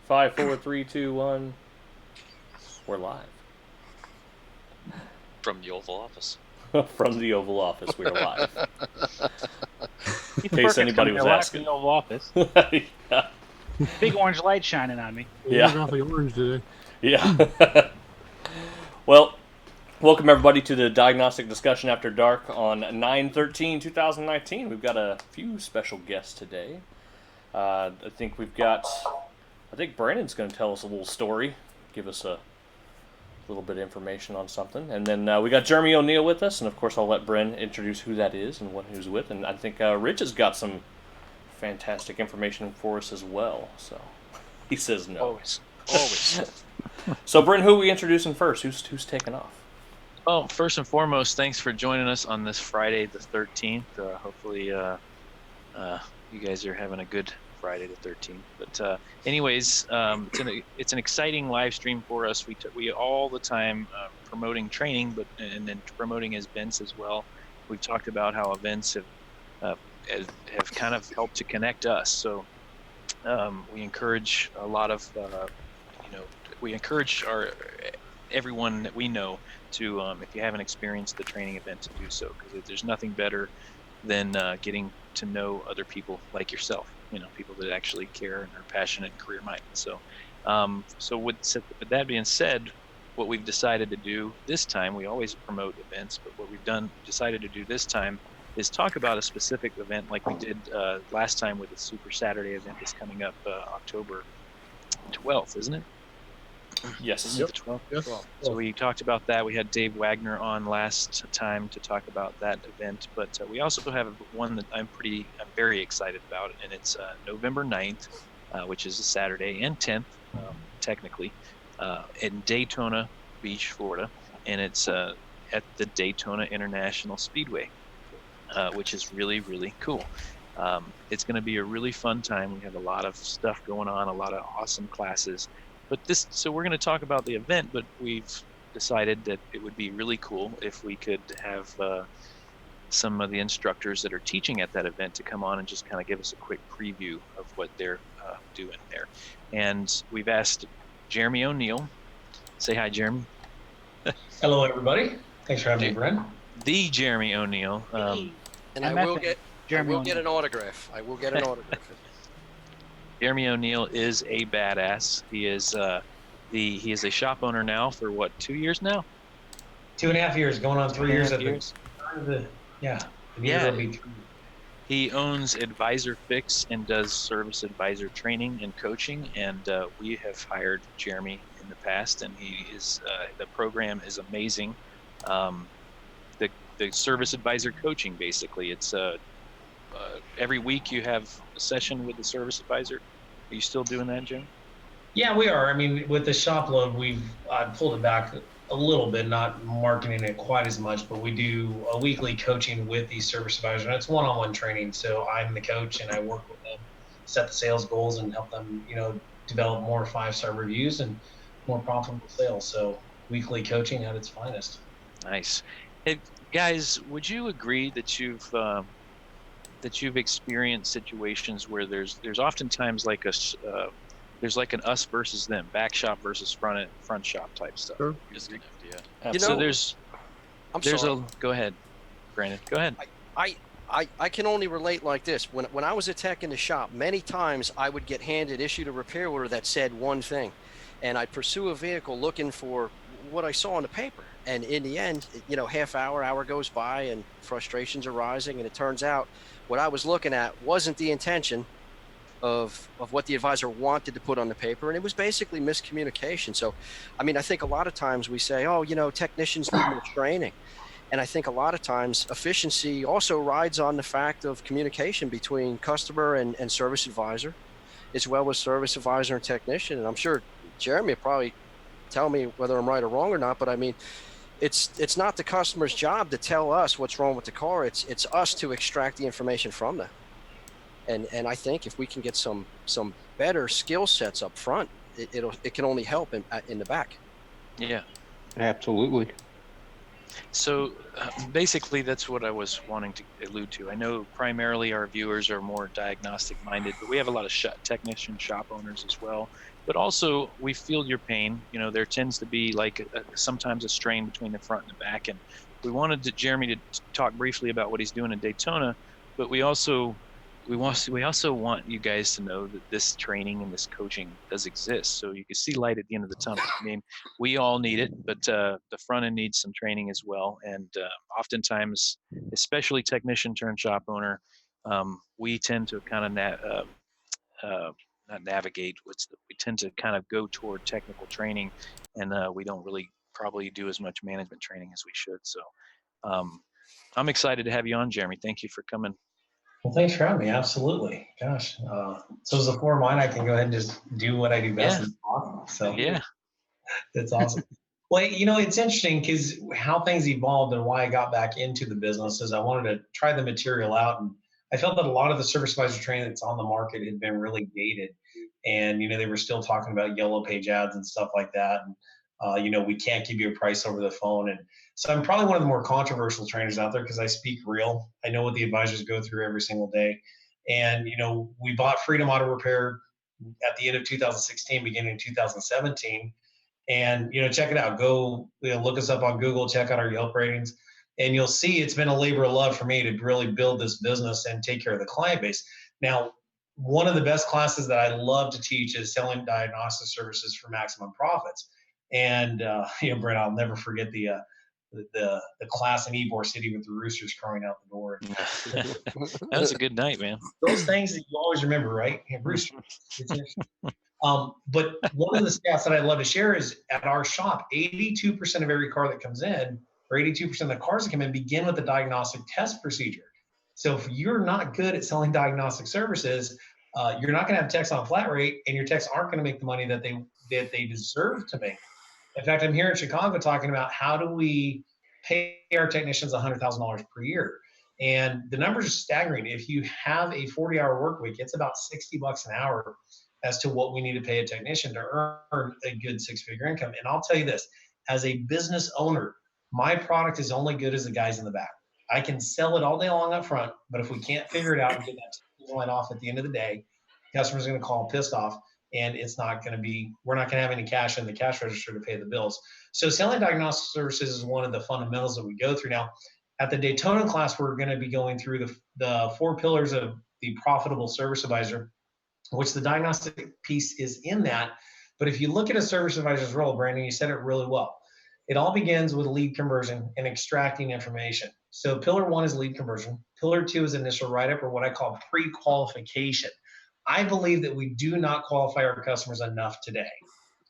5, 4, 3, 2, 1. We're live. From the Oval Office. From the Oval Office, we are live. In case anybody was asking. The Oval Office. Yeah. Big orange light shining on me. Yeah. We're awfully orange today. Yeah. Well, welcome everybody to the Diagnostic Discussion After Dark on 9/13/2019. We've got a few special guests today. I think Brandon's going to tell us a little story, give us a little bit of information on something. And then we got Jeremy ONeal with us, and of course I'll let Bren introduce who that is and what he's with. And I think Rich has got some fantastic information for us as well. So he says no. Always. So Bren, who are we introducing first? Who's taking off? Well, first and foremost, thanks for joining us on this Friday the 13th. Hopefully you guys are having a good Friday the 13th. But anyways, it's an exciting live stream for us. We all the time promoting training, and then promoting events as well. We've talked about how events have kind of helped to connect us. So we encourage a lot of we encourage everyone that we know to if you haven't experienced the training event, to do so, because there's nothing better than getting to know other people like yourself. People that actually care and are passionate and career-minded. So, with that being said, what we've decided to do this time, we always promote events, but what we've decided to do this time is talk about a specific event like we did last time with the Super Saturday event that's coming up October 12th, isn't it? Yes. Yep. The 12th? Yes. So we talked about that. We had Dave Wagner on last time to talk about that event, but we also have one that I'm very excited about, and it's November 9th, which is a Saturday, and 10th, technically, in Daytona Beach, Florida, and it's at the Daytona International Speedway, which is really, really cool. It's going to be a really fun time. We have a lot of stuff going on, a lot of awesome classes. So we're going to talk about the event, but we've decided that it would be really cool if we could have some of the instructors that are teaching at that event to come on and just kind of give us a quick preview of what they're doing there. And we've asked Jeremy ONeal. Say hi, Jeremy. Hello, everybody. Thanks for having me, Bren. The Jeremy ONeal. And I will get an autograph. I will get an autograph. Jeremy ONeal is a badass. He is he is a shop owner now for what, 2 years now? 2.5 years, going on 3 years. Yeah. He owns AdvisorFix and does service advisor training and coaching, and we have hired Jeremy in the past, and he is the program is amazing. The service advisor coaching, basically, it's every week you have a session with the service advisor. Are you still doing that, Jim? Yeah, we are. I mean, with the shop load, we've pulled it back a little bit, not marketing it quite as much, but we do a weekly coaching with the service advisor, and it's one-on-one training. So I'm the coach, and I work with them, set the sales goals, and help them, develop more 5-star reviews and more profitable sales. So weekly coaching at its finest. Nice. Hey, guys, would you agree that you've experienced situations where there's oftentimes like there's like an us versus them, back shop versus front shop type stuff? Sure. So go ahead, Brandon. Go ahead. I can only relate like this. When I was a tech in the shop, many times I would get issued a repair order that said one thing, and I'd pursue a vehicle looking for what I saw on the paper. And in the end, hour goes by and frustrations are rising, and it turns out what I was looking at wasn't the intention of what the advisor wanted to put on the paper, and it was basically miscommunication. So, I think a lot of times we say, technicians need more training. And I think a lot of times efficiency also rides on the fact of communication between customer and service advisor, as well as service advisor and technician. And I'm sure Jeremy will probably tell me whether I'm right or wrong or not, but it's not the customer's job to tell us what's wrong with the car. It's us to extract the information from them. And I think if we can get some better skill sets up front, it can only help in the back. Yeah, absolutely. So basically, that's what I was wanting to allude to. I know primarily our viewers are more diagnostic minded, but we have a lot of technician shop owners as well. But also, we feel your pain. You know, there tends to be like sometimes a strain between the front and the back. And we wanted Jeremy to talk briefly about what he's doing in Daytona, but we also want you guys to know that this training and this coaching does exist, so you can see light at the end of the tunnel. I mean, we all need it, but the front end needs some training as well. And oftentimes, especially technician turned shop owner, we tend to kind of not navigate. We tend to kind of go toward technical training, and we don't really probably do as much management training as we should. So I'm excited to have you on, Jeremy. Thank you for coming. Well, thanks for having me. Absolutely. Gosh. So as a floor mine, I can go ahead and just do what I do best. Yeah. Is talk. So Yeah. that's awesome. Well, you know, it's interesting because how things evolved and why I got back into the business is I wanted to try the material out. And I felt that a lot of the service advisor training that's on the market had been really dated. And, you know, they were still talking about yellow page ads and stuff like that. And, you know, we can't give you a price over the phone. And so I'm probably one of the more controversial trainers out there because I speak real. I know what the advisors go through every single day. And, you know, we bought Freedom Auto Repair at the end of 2016, beginning of 2017. And, you know, check it out. Go, you know, look us up on Google, check out our Yelp ratings, and you'll see it's been a labor of love for me to really build this business and take care of the client base. Now, one of the best classes that I love to teach is selling diagnostic services for maximum profits. And, you know, Brent, I'll never forget the class in Ybor City with the roosters crowing out the door. That was a good night, man. Those things that you always remember, right? Roosters. But one of the stats that I'd love to share is at our shop, 82% of every car that comes in, or 82% of the cars that come in, begin with a diagnostic test procedure. So if you're not good at selling diagnostic services, you're not going to have techs on flat rate, and your techs aren't going to make the money that they deserve to make. In fact, I'm here in Chicago talking about how do we pay our technicians $100,000 per year. And the numbers are staggering. If you have a 40-hour work week, it's about $60 an hour as to what we need to pay a technician to earn a good six-figure income. And I'll tell you this, as a business owner, my product is only good as the guys in the back. I can sell it all day long up front, but if we can't figure it out and get that line off at the end of the day, customers are going to call pissed off, and it's not going to be, we're not going to have any cash in the cash register to pay the bills. So selling diagnostic services is one of the fundamentals that we go through. Now, at the Daytona class, we're going to be going through the 4 pillars of the profitable service advisor, which the diagnostic piece is in that. But if you look at a service advisor's role, Brandon, you said it really well. It all begins with lead conversion and extracting information. So pillar 1 is lead conversion. Pillar 2 is initial write-up, or what I call pre-qualification. I believe that we do not qualify our customers enough today.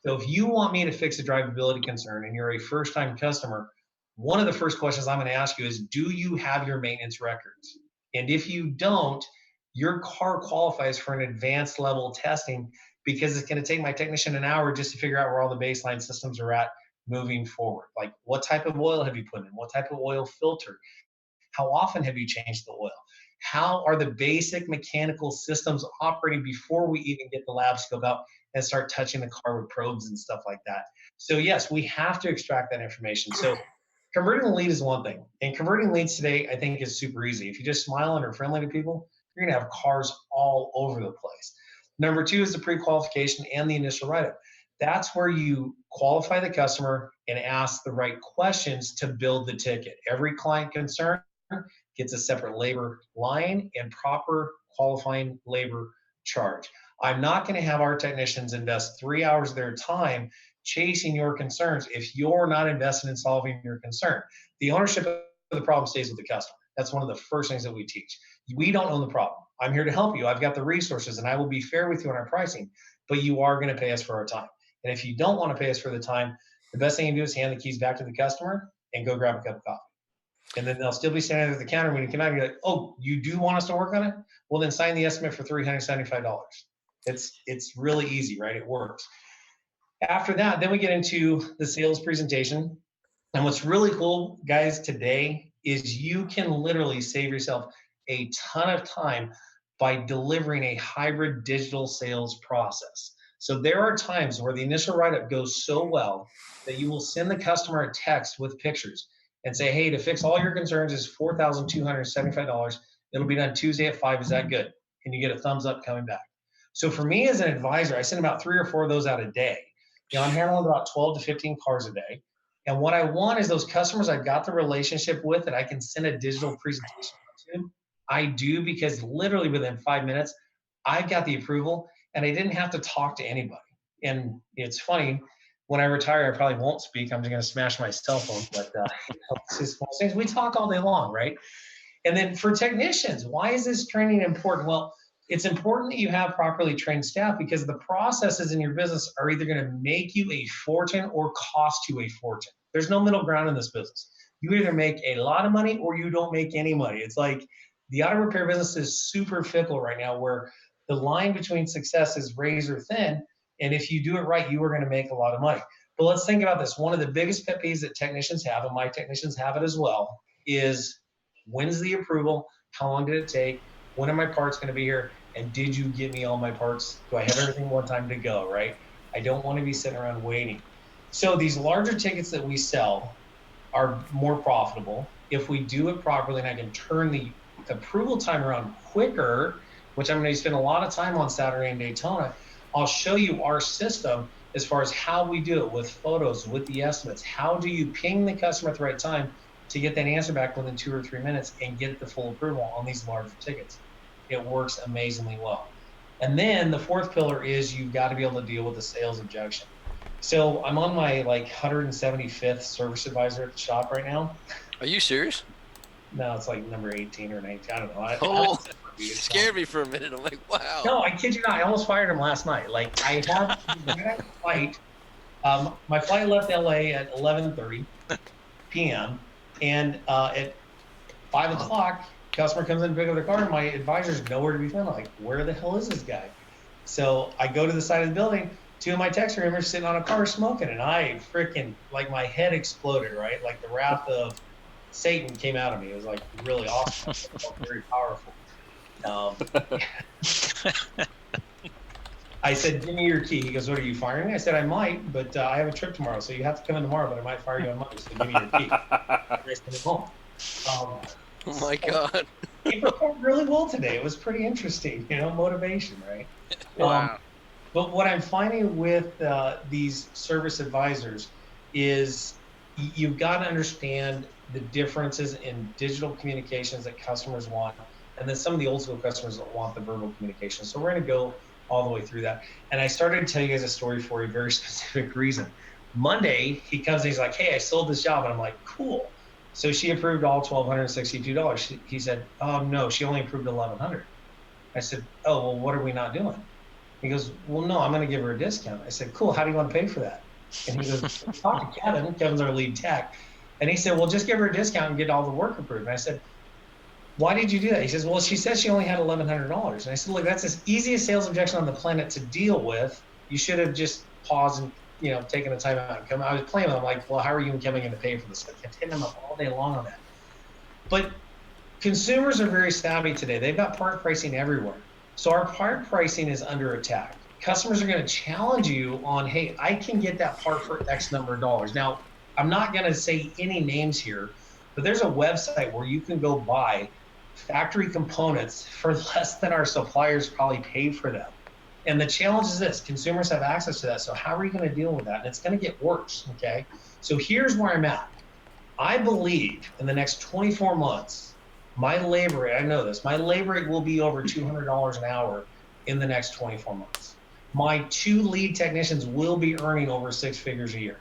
So if you want me to fix a drivability concern and you're a first-time customer, one of the first questions I'm going to ask you is, do you have your maintenance records? And if you don't, your car qualifies for an advanced level testing, because it's going to take my technician an hour just to figure out where all the baseline systems are at moving forward. Like, what type of oil have you put in? What type of oil filter? How often have you changed the oil? How are the basic mechanical systems operating before we even get the lab scope out and start touching the car with probes and stuff like that? So yes, we have to extract that information. So converting a lead is one thing. And converting leads today, I think, is super easy. If you just smile and are friendly to people, you're going to have cars all over the place. Number 2 is the pre-qualification and the initial write-up. That's where you qualify the customer and ask the right questions to build the ticket. Every client concern gets a separate labor line and proper qualifying labor charge. I'm not going to have our technicians invest 3 hours of their time chasing your concerns if you're not invested in solving your concern. The ownership of the problem stays with the customer. That's one of the first things that we teach. We don't own the problem. I'm here to help you. I've got the resources, and I will be fair with you on our pricing, but you are going to pay us for our time. And if you don't want to pay us for the time, the best thing you can do is hand the keys back to the customer and go grab a cup of coffee. And then they'll still be standing at the counter when you come out and you're like, oh, you do want us to work on it? Well, then sign the estimate for $375. It's really easy, right? It works. After that, then we get into the sales presentation. And what's really cool, guys, today is you can literally save yourself a ton of time by delivering a hybrid digital sales process. So there are times where the initial write-up goes so well that you will send the customer a text with pictures. and say, hey, to fix all your concerns is $4,275. It'll be done Tuesday at 5. Is that good? And you get a thumbs up coming back. So for me as an advisor, I send about 3 or 4 of those out a day. I'm handling about 12 to 15 cars a day. And what I want is those customers I've got the relationship with that I can send a digital presentation to. I do, because literally within 5 minutes, I've got the approval and I didn't have to talk to anybody. And it's funny, when I retire, I probably won't speak. I'm just going to smash my cell phone. But it's just one of those things. We talk all day long, right? And then for technicians, why is this training important? Well, it's important that you have properly trained staff, because the processes in your business are either going to make you a fortune or cost you a fortune. There's no middle ground in this business. You either make a lot of money or you don't make any money. It's like the auto repair business is super fickle right now, where the line between success is razor thin. And if you do it right, you are going to make a lot of money. But let's think about this. One of the biggest pet peeves that technicians have, and my technicians have it as well, is when's the approval? How long did it take? When are my parts going to be here? And did you give me all my parts? Do I have everything one time to go, right? I don't want to be sitting around waiting. So these larger tickets that we sell are more profitable if we do it properly, and I can turn the approval time around quicker, which I'm going to spend a lot of time on Saturday in Daytona. I'll show you our system as far as how we do it with photos, with the estimates. How do you ping the customer at the right time to get that answer back within 2 or 3 minutes and get the full approval on these larger tickets? It works amazingly well. And then the fourth pillar is you've got to be able to deal with the sales objection. So I'm on my 175th service advisor at the shop right now. Are you serious? No, it's like number 18 or 19. I don't know. You scared me for a minute. I'm like, wow. No, I kid you not. I almost fired him last night. I had a flight. My flight left LA at 11:30 p.m. And at 5 o'clock, customer comes in to pick up their car, and my advisor's nowhere to be found. I'm like, where the hell is this guy? So I go to the side of the building. 2 of my taxi members sitting on a car smoking, and I freaking, my head exploded, right? Like the wrath of Satan came out of me. It was really awesome. It felt very powerful. I said, give me your key. He goes, what, are you firing me? I said, I might, but I have a trip tomorrow, so you have to come in tomorrow, but I might fire you on Monday, so give me your key. I sent it home. Oh my God. He performed really well today. It was pretty interesting, motivation, right? Wow. But what I'm finding with these service advisors is you've got to understand the differences in digital communications that customers want, and then some of the old school customers that want the verbal communication. So we're going to go all the way through that. And I started to tell you guys a story for a very specific reason. Monday, he comes and he's like, hey, I sold this job. And I'm like, cool. So she approved all $1,262. He said, oh, no, she only approved $1,100. I said, oh, well, what are we not doing? He goes, well, no, I'm going to give her a discount. I said, cool. How do you want to pay for that? And he goes, talk to Kevin. Kevin's our lead tech. And he said, well, just give her a discount and get all the work approved. And I said, why did you do that? He says, well, she said she only had $1,100. And I said, look, that's the easiest sales objection on the planet to deal with. You should have just paused and, taken a time out and come. I was playing with him like, well, how are you coming in to pay for this? I kept hitting him up all day long on that. But consumers are very savvy today. They've got part pricing everywhere. So our part pricing is under attack. Customers are going to challenge you on, hey, I can get that part for X number of dollars. Now, I'm not going to say any names here, but there's a website where you can go buy factory components for less than our suppliers probably paid for them. And the challenge is this: consumers have access to that. So how are you going to deal with that? And it's going to get worse, okay? So here's where I'm at. I believe in the next 24 months, my labor rate, I know this, my labor rate will be over $200 an hour in the next 24 months. My 2 lead technicians will be earning over 6 figures a year.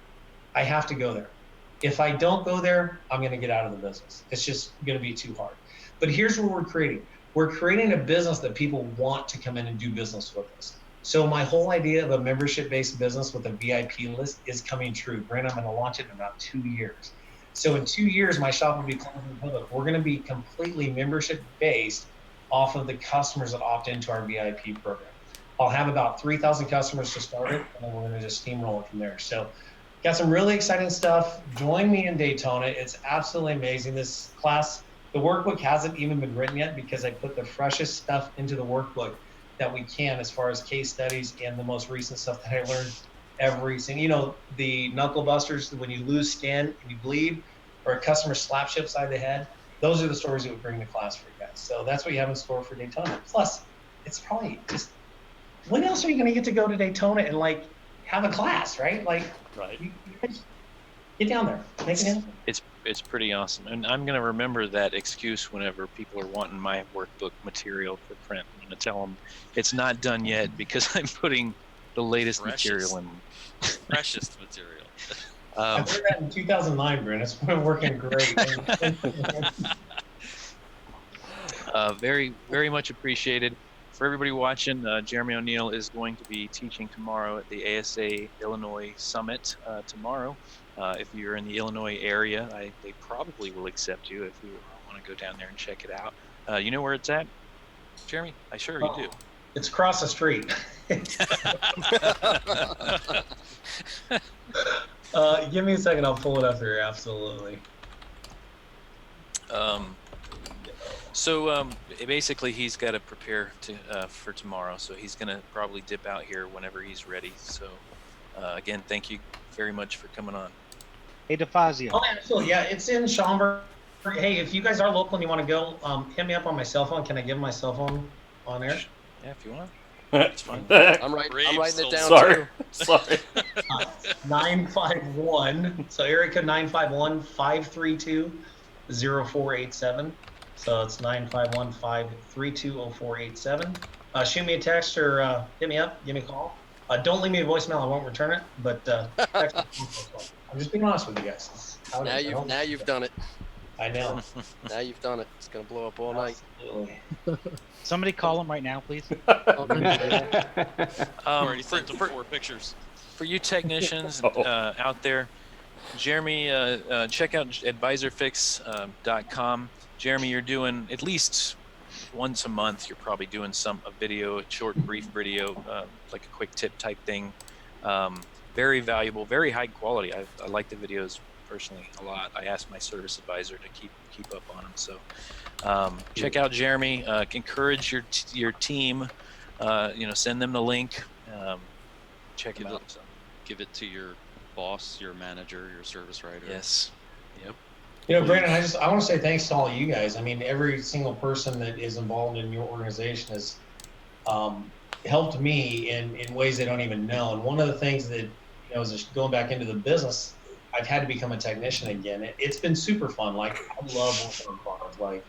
I have to go there. If I don't go there, I'm going to get out of the business. It's just going to be too hard. But here's what we're creating. We're creating a business that people want to come in and do business with us. So my whole idea of a membership-based business with a VIP list is coming true. Brandon, I'm going to launch it in about 2 years. So in 2 years, my shop will be closed to the public. We're going to be completely membership-based off of the customers that opt into our VIP program. I'll have about 3,000 customers to start it, and then we're going to just steamroll it from there. So got some really exciting stuff. Join me in Daytona. It's absolutely amazing. This class, the workbook hasn't even been written yet because I put the freshest stuff into the workbook that we can as far as case studies and the most recent stuff that I learned every single, the knuckle busters, when you lose skin and you bleed, or a customer slap ship side they had, those are the stories that would bring to class for you guys. So that's what you have in store for Daytona. Plus, it's probably just, when else are you going to get to go to Daytona and like have a class, right? Like, Right. you guys get down there, make it happen. It's pretty awesome, and I'm gonna remember that excuse whenever people are wanting my workbook material for print. I'm gonna tell them it's not done yet because I'm putting the latest material in. Freshest material. I learned that in 2009, Brent. It's been working great. Very, very much appreciated. For everybody watching, Jeremy O'Neill is going to be teaching tomorrow at the ASA Illinois Summit tomorrow. If you're in the Illinois area, they probably will accept you if you want to go down there and check it out. You know where it's at, Jeremy? I sure you do. It's across the street. Give me a second. I'll pull it up here. Absolutely. So basically, he's got to prepare for tomorrow. So he's going to probably dip out here whenever he's ready. So again, thank you very much for coming on. Hey, DeFazio. Oh, absolutely. Yeah, it's in Schaumburg. Hey, if you guys are local and you want to go, hit me up on my cell phone. Can I give my cell phone on there? Yeah, if you want. That's fine. I'm writing it down Sorry. too. Sorry. 951. So area code 951-532-0487. So it's 951-532-0487. Shoot me a text or hit me up. Give me a call. Don't leave me a voicemail. I won't return it. But text me. I'm just being honest with you guys. It's how it is. Now you've done it. I know. Now you've done it. It's gonna blow up all night. Absolutely. Somebody call him right now, please. Already sent them 4 pictures. For you technicians out there, Jeremy, check out advisorfix.com. Jeremy, you're doing at least once a month. You're probably doing a video, a short, brief video, like a quick tip type thing. Very valuable, very high quality. I like the videos personally a lot. I asked my service advisor to keep up on them. So check out Jeremy. Encourage your team. Send them the link. Check it out. Give it to your boss, your manager, your service writer. Yes. Yep. Brandon, I want to say thanks to all of you guys. I mean, every single person that is involved in your organization has helped me in ways they don't even know. And one of the things that, is going back into the business, I've had to become a technician again. It's been super fun. Like, I love working on cars. Like,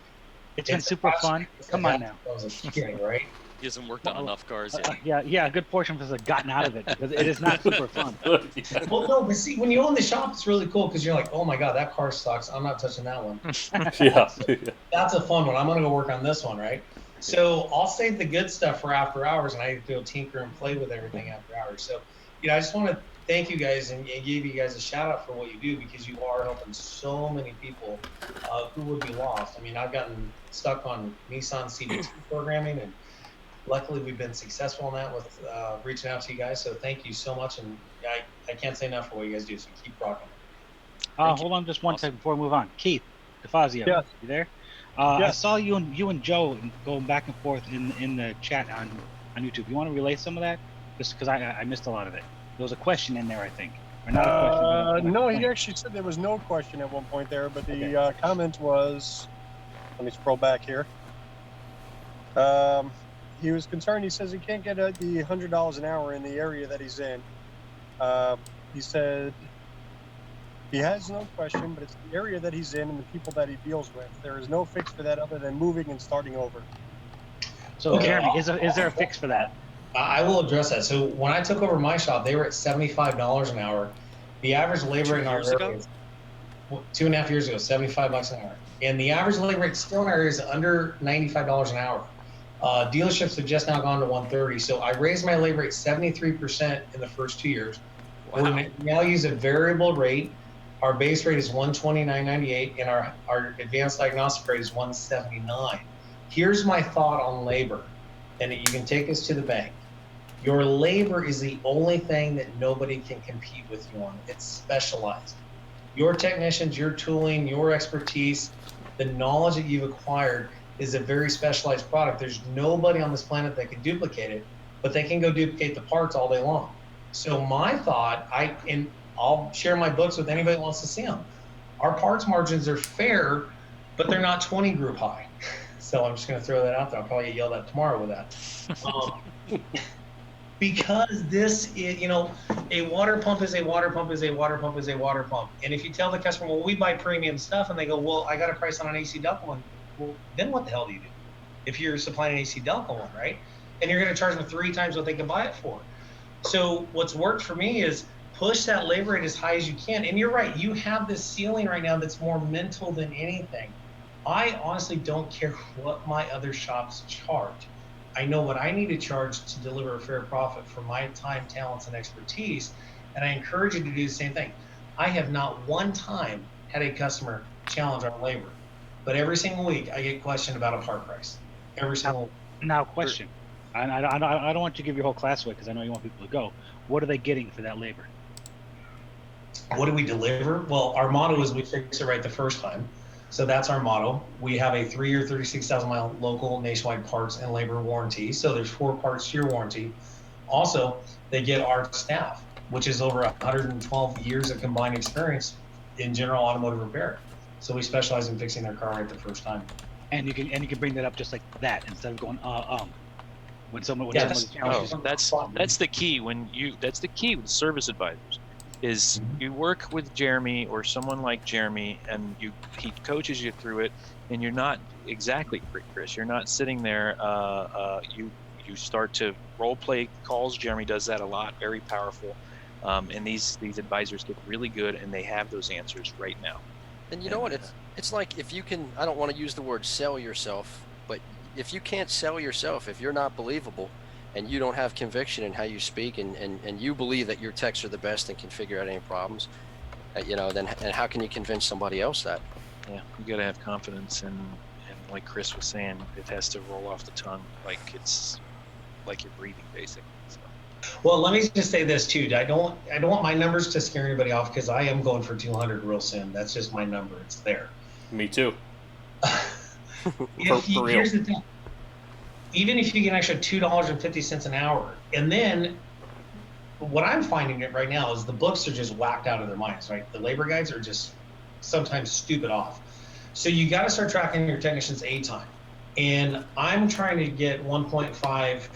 It's been super fun. Come on now. That was a kidding, right? He hasn't worked on enough cars yet. Yeah, a good portion of us have gotten out of it because it is not super fun. Well, no, but see, when you own the shop, it's really cool because you're like, oh my God, that car sucks. I'm not touching that one. Yeah. That's a fun one. I'm going to go work on this one, right? So I'll save the good stuff for after hours, and I go tinker and play with everything after hours. So, I just want to thank you guys and give you guys a shout out for what you do because you are helping so many people who would be lost. I mean, I've gotten stuck on Nissan CBT programming, and luckily we've been successful in that with reaching out to you guys. So thank you so much, and I can't say enough for what you guys do. So keep rocking. Hold on just one second before we move on. Keith, DeFazio, you there? I saw you and Joe going back and forth in the chat on YouTube. You want to relay some of that? Just because I missed a lot of it. There was a question in there, I think. Or not a question. No, he actually said there was no question at one point there, but the comment was, let me scroll back here. He was concerned. He says he can't get the $100 an hour in the area that he's in. He said he has no question, but it's the area that he's in and the people that he deals with. There is no fix for that other than moving and starting over. So, Jeremy, is there a fix for that? I will address that. So when I took over my shop, they were at $75 an hour. The average labor in our area, 2.5 years ago, $75 an hour. And the average labor rate still in our area is under $95 an hour. Dealerships have just now gone to $130. So I raised my labor rate 73% in the first 2 years. Wow. We now use a variable rate. Our base rate is $129.98, and our advanced diagnostic rate is $179. Here's my thought on labor, and you can take this to the bank. Your labor is the only thing that nobody can compete with you on. It's specialized. Your technicians, your tooling, your expertise, the knowledge that you've acquired is a very specialized product. There's nobody on this planet that can duplicate it, but they can go duplicate the parts all day long. So my thought, I'll share my books with anybody that wants to see them. Our parts margins are fair, but they're not 20 group high. So I'm just going to throw that out there. I'll probably get yelled at tomorrow with that. Because this is, a water pump is a water pump is a water pump is a water pump. And if you tell the customer, well, we buy premium stuff, and they go, well, I got a price on an AC ductile one. Well, then what the hell do you do? If you're supplying an AC ductile one, right? And you're going to charge them 3 times what they can buy it for. So what's worked for me is push that labor rate as high as you can. And you're right, you have this ceiling right now that's more mental than anything. I honestly don't care what my other shops charge. I know what I need to charge to deliver a fair profit for my time, talents, and expertise. And I encourage you to do the same thing. I have not one time had a customer challenge our labor, but every single week I get questioned about a part price. Every single. Now, question. I don't want you to give your whole class away because I know you want people to go. What are they getting for that labor? What do we deliver? Well, our motto is we fix it right the first time. So that's our motto. We have a 3-year, 36,000-mile local nationwide parts and labor warranty. So there's 4 parts to your warranty. Also, they get our staff, which is over 112 years of combined experience in general automotive repair. So we specialize in fixing their car right the first time. And you can bring that up just like that instead of going when someone Yes. challenges. That's the key that's the key with service advisors. Is you work with Jeremy or someone like Jeremy, and he coaches you through it, and you're not exactly Chris. You're not sitting there. You start to role play calls. Jeremy does that a lot, very powerful. And these advisors get really good, and they have those answers right now. And you know what? It's like if you can. I don't want to use the word sell yourself, but if you can't sell yourself, if you're not believable, and you don't have conviction in how you speak, and you believe that your techs are the best and can figure out any problems, then how can you convince somebody else that? Yeah, you got to have confidence, and like Chris was saying, it has to roll off the tongue like it's like you're breathing, basically. So. Well, let me just say this too. I don't want my numbers to scare anybody off because I am going for 200 real soon. That's just my number. It's there. Me too. For real. Here's the thing. Even if you get an extra $2.50 an hour, and then what I'm finding it right now is the books are just whacked out of their minds, right? The labor guides are just sometimes stupid off. So you got to start tracking your technician's A time. And I'm trying to get 1.5,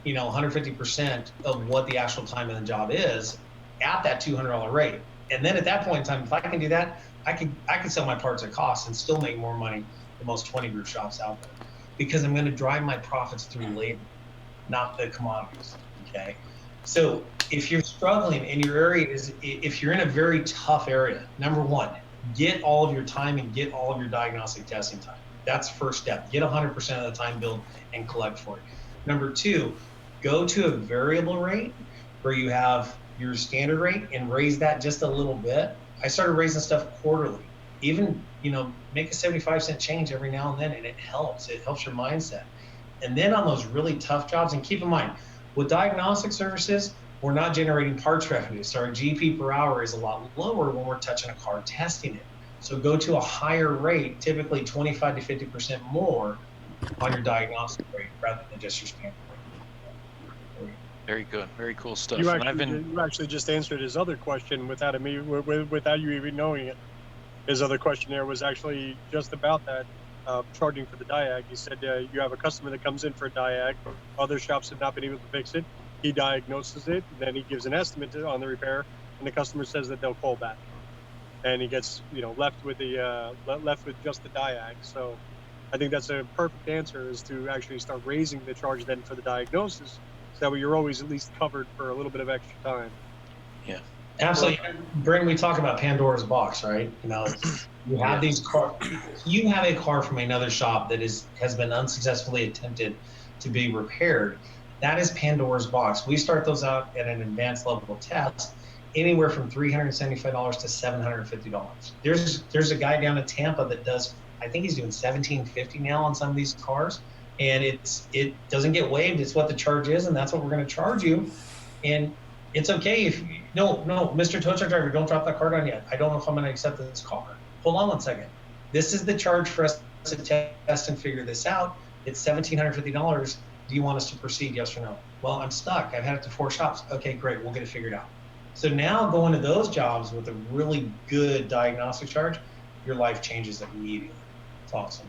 150% of what the actual time of the job is at that $200 rate. And then at that point in time, if I can do that, I can sell my parts at cost and still make more money than most 20 group shops out there. Because I'm going to drive my profits through labor, not the commodities, okay? So if you're struggling in your area, if you're in a very tough area, number one, get all of your time and get all of your diagnostic testing time. That's first step. Get 100% of the time billed and collect for it. Number two, go to a variable rate where you have your standard rate and raise that just a little bit. I started raising stuff quarterly. Even, make a 75-cent change every now and then, and it helps. It helps your mindset. And then on those really tough jobs, and keep in mind, with diagnostic services, we're not generating parts revenue. So our GP per hour is a lot lower when we're touching a car testing it. So go to a higher rate, typically 25 to 50% more on your diagnostic rate rather than just your standard rate. Very good. Very cool stuff. You actually just answered his other question without you even knowing it. His other question there was actually just about that, charging for the diag. He said you have a customer that comes in for a diag. Other shops have not been able to fix it. He diagnoses it, and then he gives an estimate on the repair, and the customer says that they'll call back. And he gets left with just the diag. So I think that's a perfect answer, is to actually start raising the charge then for the diagnosis, so that way you're always at least covered for a little bit of extra time. Yeah. Absolutely. Brandon, we talk about Pandora's box, right? You have these cars. You have a car from another shop that has been unsuccessfully attempted to be repaired. That is Pandora's box. We start those out at an advanced level test, anywhere from $375 to $750. There's a guy down in Tampa that does, I think he's doing $1,750 now on some of these cars, and it doesn't get waived. It's what the charge is, and that's what we're going to charge you. And it's okay if no, Mr. Tow Truck Driver, don't drop that card on yet. I don't know if I'm going to accept this car. Hold on one second. This is the charge for us to test and figure this out. It's $1,750. Do you want us to proceed, yes or no? Well, I'm stuck. I've had it to 4 shops. Okay, great. We'll get it figured out. So now going to those jobs with a really good diagnostic charge, your life changes immediately. It's awesome.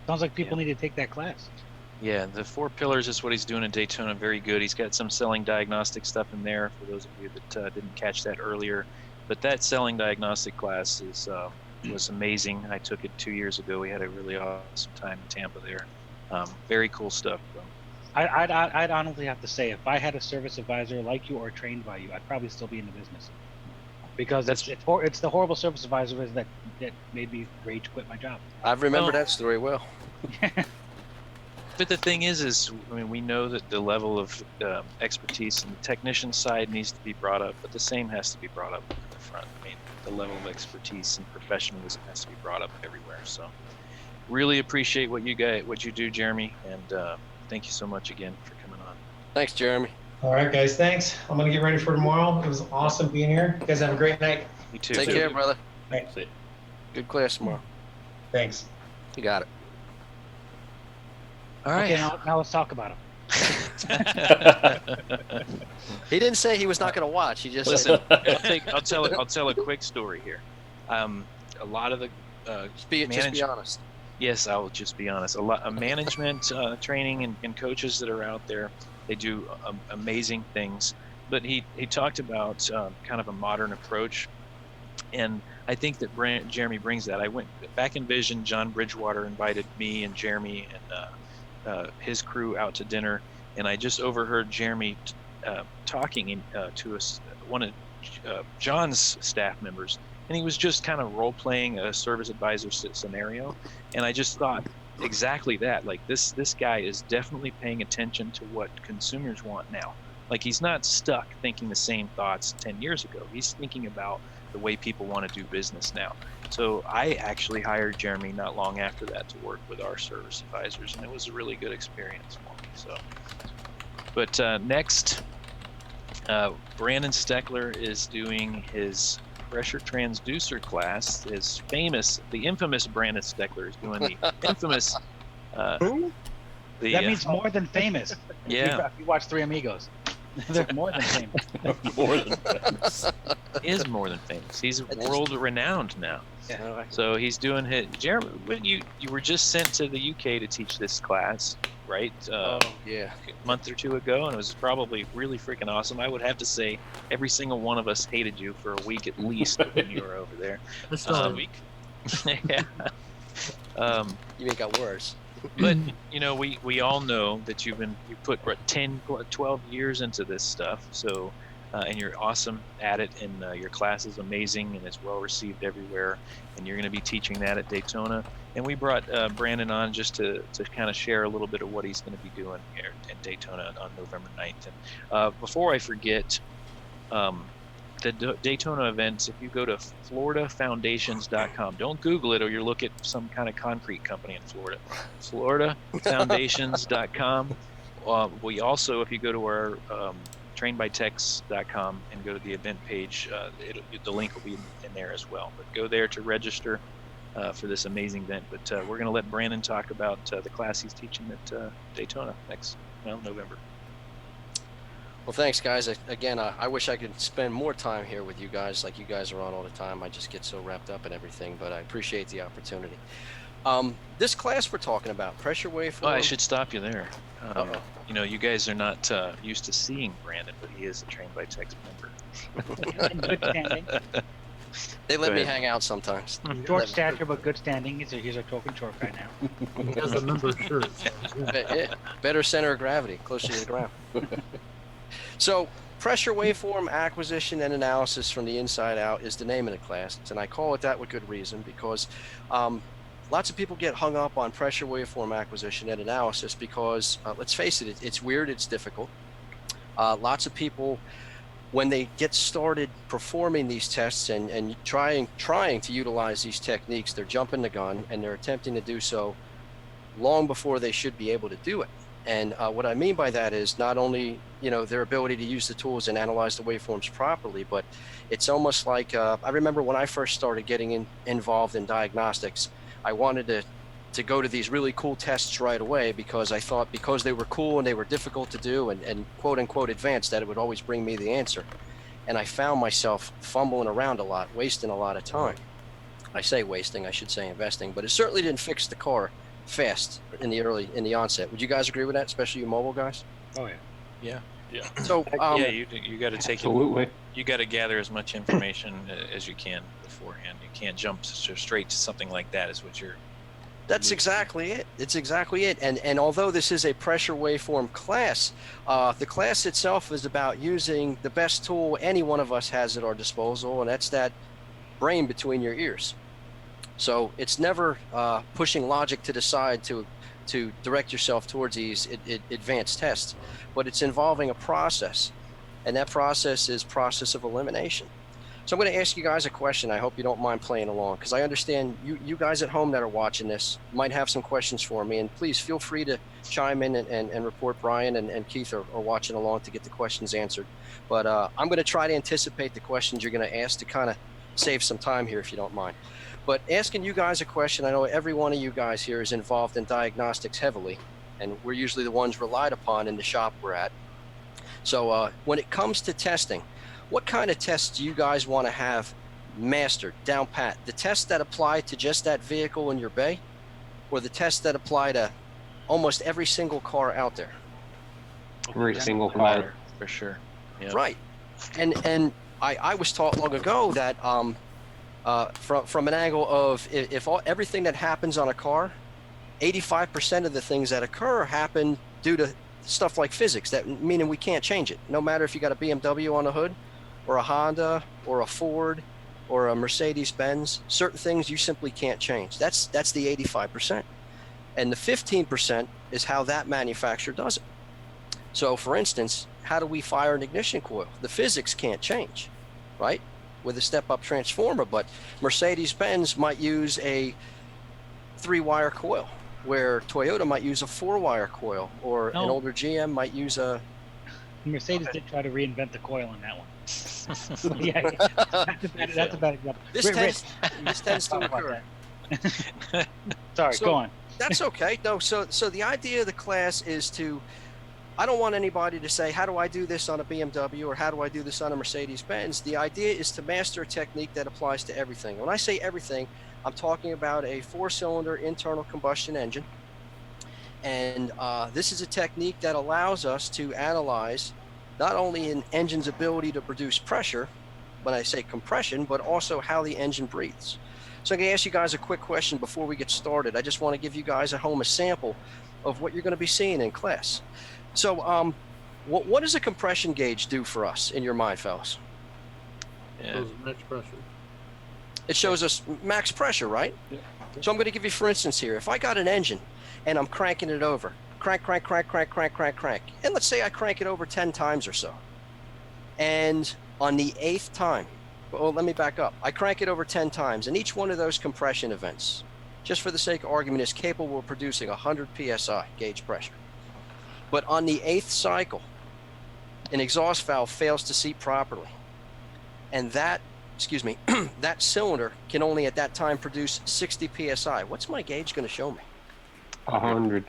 Sounds like people need to take that class. Yeah, the 4 pillars is what he's doing in Daytona. Very good. He's got some selling diagnostic stuff in there for those of you that didn't catch that earlier. But that selling diagnostic class was amazing. I took it 2 years ago. We had a really awesome time in Tampa there. Very cool stuff, though. I'd honestly have to say, if I had a service advisor like you or trained by you, I'd probably still be in the business. Because it's the horrible service advisors that made me rage quit my job. I remember that story well. But the thing is I mean, we know that the level of expertise in the technician side needs to be brought up, but the same has to be brought up in the front. I mean, the level of expertise and professionalism has to be brought up everywhere. So, really appreciate what you do, Jeremy, and thank you so much again for coming on. Thanks, Jeremy. All right, guys. Thanks. I'm gonna get ready for tomorrow. It was awesome being here. You guys have a great night. You too. Take care, brother. Thanks. Good class tomorrow. Thanks. You got it. All right. Okay, now let's talk about him. He didn't say he was not going to watch. He just Listen. said, I'll tell a quick story here. A lot of the just be honest. Yes, I will just be honest. A lot of management training and coaches that are out there, they do amazing things. But he talked about kind of a modern approach, and I think that Jeremy brings that. I went back in Vision. John Bridgewater invited me and Jeremy and his crew out to dinner, and I just overheard Jeremy talking to one of John's staff members, and he was just kind of role playing a service advisor scenario, and I just thought exactly that. Like this guy is definitely paying attention to what consumers want now. Like he's not stuck thinking the same thoughts 10 years ago. He's thinking about the way people want to do business now. So I actually hired Jeremy not long after that to work with our service advisors, and it was a really good experience for me. So, but next, Brandon Steckler is doing his pressure transducer class. The infamous Brandon Steckler is doing the infamous. That means more than famous. Yeah. If you watch Three Amigos. They're more than famous. More than famous. He is more than famous. He's world renowned now. Yeah. So he's doing his. Jeremy, you were just sent to the UK to teach this class, right? Yeah. A month or 2 ago, and it was probably really freaking awesome. I would have to say every single one of us hated you for a week at least when you were over there. That's not a week. Yeah. You make it worse. But you know, we all know that you put 10, 12 years into this stuff. So, and you're awesome at it, and your class is amazing, and it's well received everywhere. And you're going to be teaching that at Daytona. And we brought Brandon on just to kind of share a little bit of what he's going to be doing here in Daytona on November 9th. And before I forget, the Daytona events, if you go to floridafoundations.com, don't Google it or you'll look at some kind of concrete company in Florida. floridafoundations.com. We also, if you go to our trainedbytechs.com and go to the event page, the link will be in there as well. But go there to register for this amazing event. But we're going to let Brandon talk about the class he's teaching at Daytona next November. Well, thanks, guys. I wish I could spend more time here with you guys like you guys are on all the time. I just get so wrapped up in everything, but I appreciate the opportunity. This class we're talking about, pressure waveform. Oh, I should stop you there. You know, you guys are not used to seeing Brandon, but he is a Trained by Techs member. In good standing. They let me hang out sometimes. Short stature, but good standing. He's a token short guy now. He has a member shirt. Yeah, better center of gravity, closer to the ground. So, pressure waveform acquisition and analysis from the inside out is the name of the class, and I call it that with good reason because lots of people get hung up on pressure waveform acquisition and analysis because, let's face it, it's weird, it's difficult. Lots of people, when they get started performing these tests and trying to utilize these techniques, they're jumping the gun and they're attempting to do so long before they should be able to do it. And what I mean by that is not only, their ability to use the tools and analyze the waveforms properly, but it's almost like, I remember when I first started getting involved in diagnostics, I wanted to go to these really cool tests right away because I thought because they were cool and they were difficult to do and quote unquote advanced that it would always bring me the answer. And I found myself fumbling around a lot, wasting a lot of time. I say wasting, I should say investing, but it certainly didn't fix the car fast in the onset. Would you guys agree with that, especially you mobile guys? Oh yeah. Yeah. Yeah. So Yeah, you got to take it. Absolutely. You got to gather as much information as you can beforehand. You can't jump straight to something like that. Is what you're. that's exactly it. It's exactly it. And although this is a pressure waveform class, the class itself is about using the best tool any one of us has at our disposal, and that's that brain between your ears. So it's never pushing logic to the side to direct yourself towards these advanced tests, but it's involving a process, and that process is process of elimination. So I'm going to ask you guys a question. I hope you don't mind playing along, because I understand you guys at home that are watching this might have some questions for me, and please feel free to chime in and report. Brian and Keith are watching along to get the questions answered. But I'm going to try to anticipate the questions you're going to ask to kind of save some time here, if you don't mind. But asking you guys a question, I know every one of you guys here is involved in diagnostics heavily, and we're usually the ones relied upon in the shop we're at. So when it comes to testing, what kind of tests do you guys want to have mastered, down pat? The tests that apply to just that vehicle in your bay, or the tests that apply to almost every single car out there? Every single car. For sure. Yeah. Right. And I was taught long ago that from an angle of if everything that happens on a car, 85% of the things that occur happen due to stuff like physics, that meaning we can't change it. No matter if you got a BMW on the hood, or a Honda, or a Ford, or a Mercedes-Benz, certain things you simply can't change. That's the 85%. And the 15% is how that manufacturer does it. So for instance, how do we fire an ignition coil? The physics can't change, right? With a step-up transformer, but Mercedes-Benz might use a 3-wire coil, where Toyota might use a 4-wire coil, or an older GM might use a... Mercedes did try to reinvent the coil on that one. Yeah, that's a bad example. This tends to occur. Sorry, go on. That's okay. No, so the idea of the class is to, I don't want anybody to say, how do I do this on a BMW, or how do I do this on a Mercedes-Benz? The idea is to master a technique that applies to everything. When I say everything, I'm talking about a 4-cylinder internal combustion engine. And this is a technique that allows us to analyze not only an engine's ability to produce pressure, when I say compression, but also how the engine breathes. So I'm going to ask you guys a quick question before we get started. I just want to give you guys at home a sample of what you're going to be seeing in class. So what does a compression gauge do for us in your mind, fellas? Yeah. Max pressure. It shows us max pressure, right? Yeah. So I'm going to give you, for instance, here, if I got an engine and I'm cranking it over, crank, and let's say I crank it over 10 times or so, and on the 8th time, well, let me back up. I crank it over 10 times, and each one of those compression events, just for the sake of argument, is capable of producing 100 psi gauge pressure. But on the 8th cycle, an exhaust valve fails to seat properly, and that cylinder can only at that time produce 60 psi. What's my gauge going to show me? 100.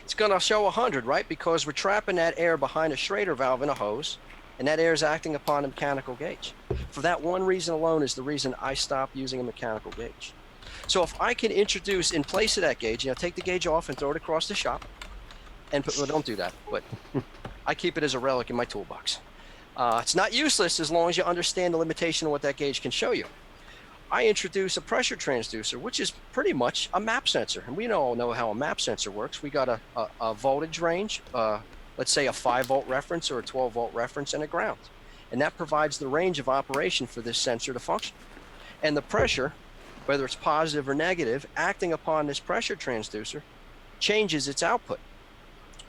It's going to show 100, right? Because we're trapping that air behind a Schrader valve in a hose, and that air is acting upon a mechanical gauge. For that one reason alone is the reason I stopped using a mechanical gauge. So if I can introduce, in place of that gauge, take the gauge off and throw it across the shop, and well, don't do that, but I keep it as a relic in my toolbox. It's not useless as long as you understand the limitation of what that gauge can show you. I introduce a pressure transducer, which is pretty much a map sensor. And we all know how a map sensor works. We got a voltage range, let's say a 5-volt reference or a 12-volt reference, and a ground. And that provides the range of operation for this sensor to function. And the pressure, whether it's positive or negative, acting upon this pressure transducer changes its output.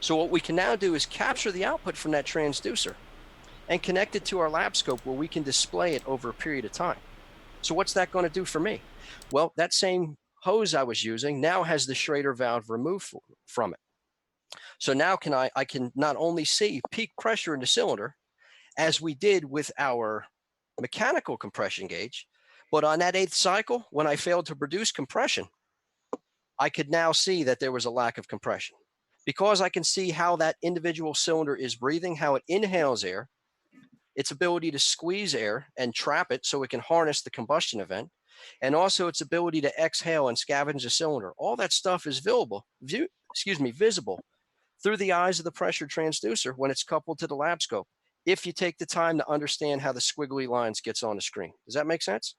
So what we can now do is capture the output from that transducer and connect it to our lab scope, where we can display it over a period of time. So what's that going to do for me? Well, that same hose I was using now has the Schrader valve removed from it. So now I can not only see peak pressure in the cylinder, as we did with our mechanical compression gauge, but on that 8th cycle, when I failed to produce compression, I could now see that there was a lack of compression. Because I can see how that individual cylinder is breathing, how it inhales air, its ability to squeeze air and trap it so it can harness the combustion event, and also its ability to exhale and scavenge a cylinder. All that stuff is visible through the eyes of the pressure transducer when it's coupled to the lab scope, if you take the time to understand how the squiggly lines gets on the screen. Does that make sense?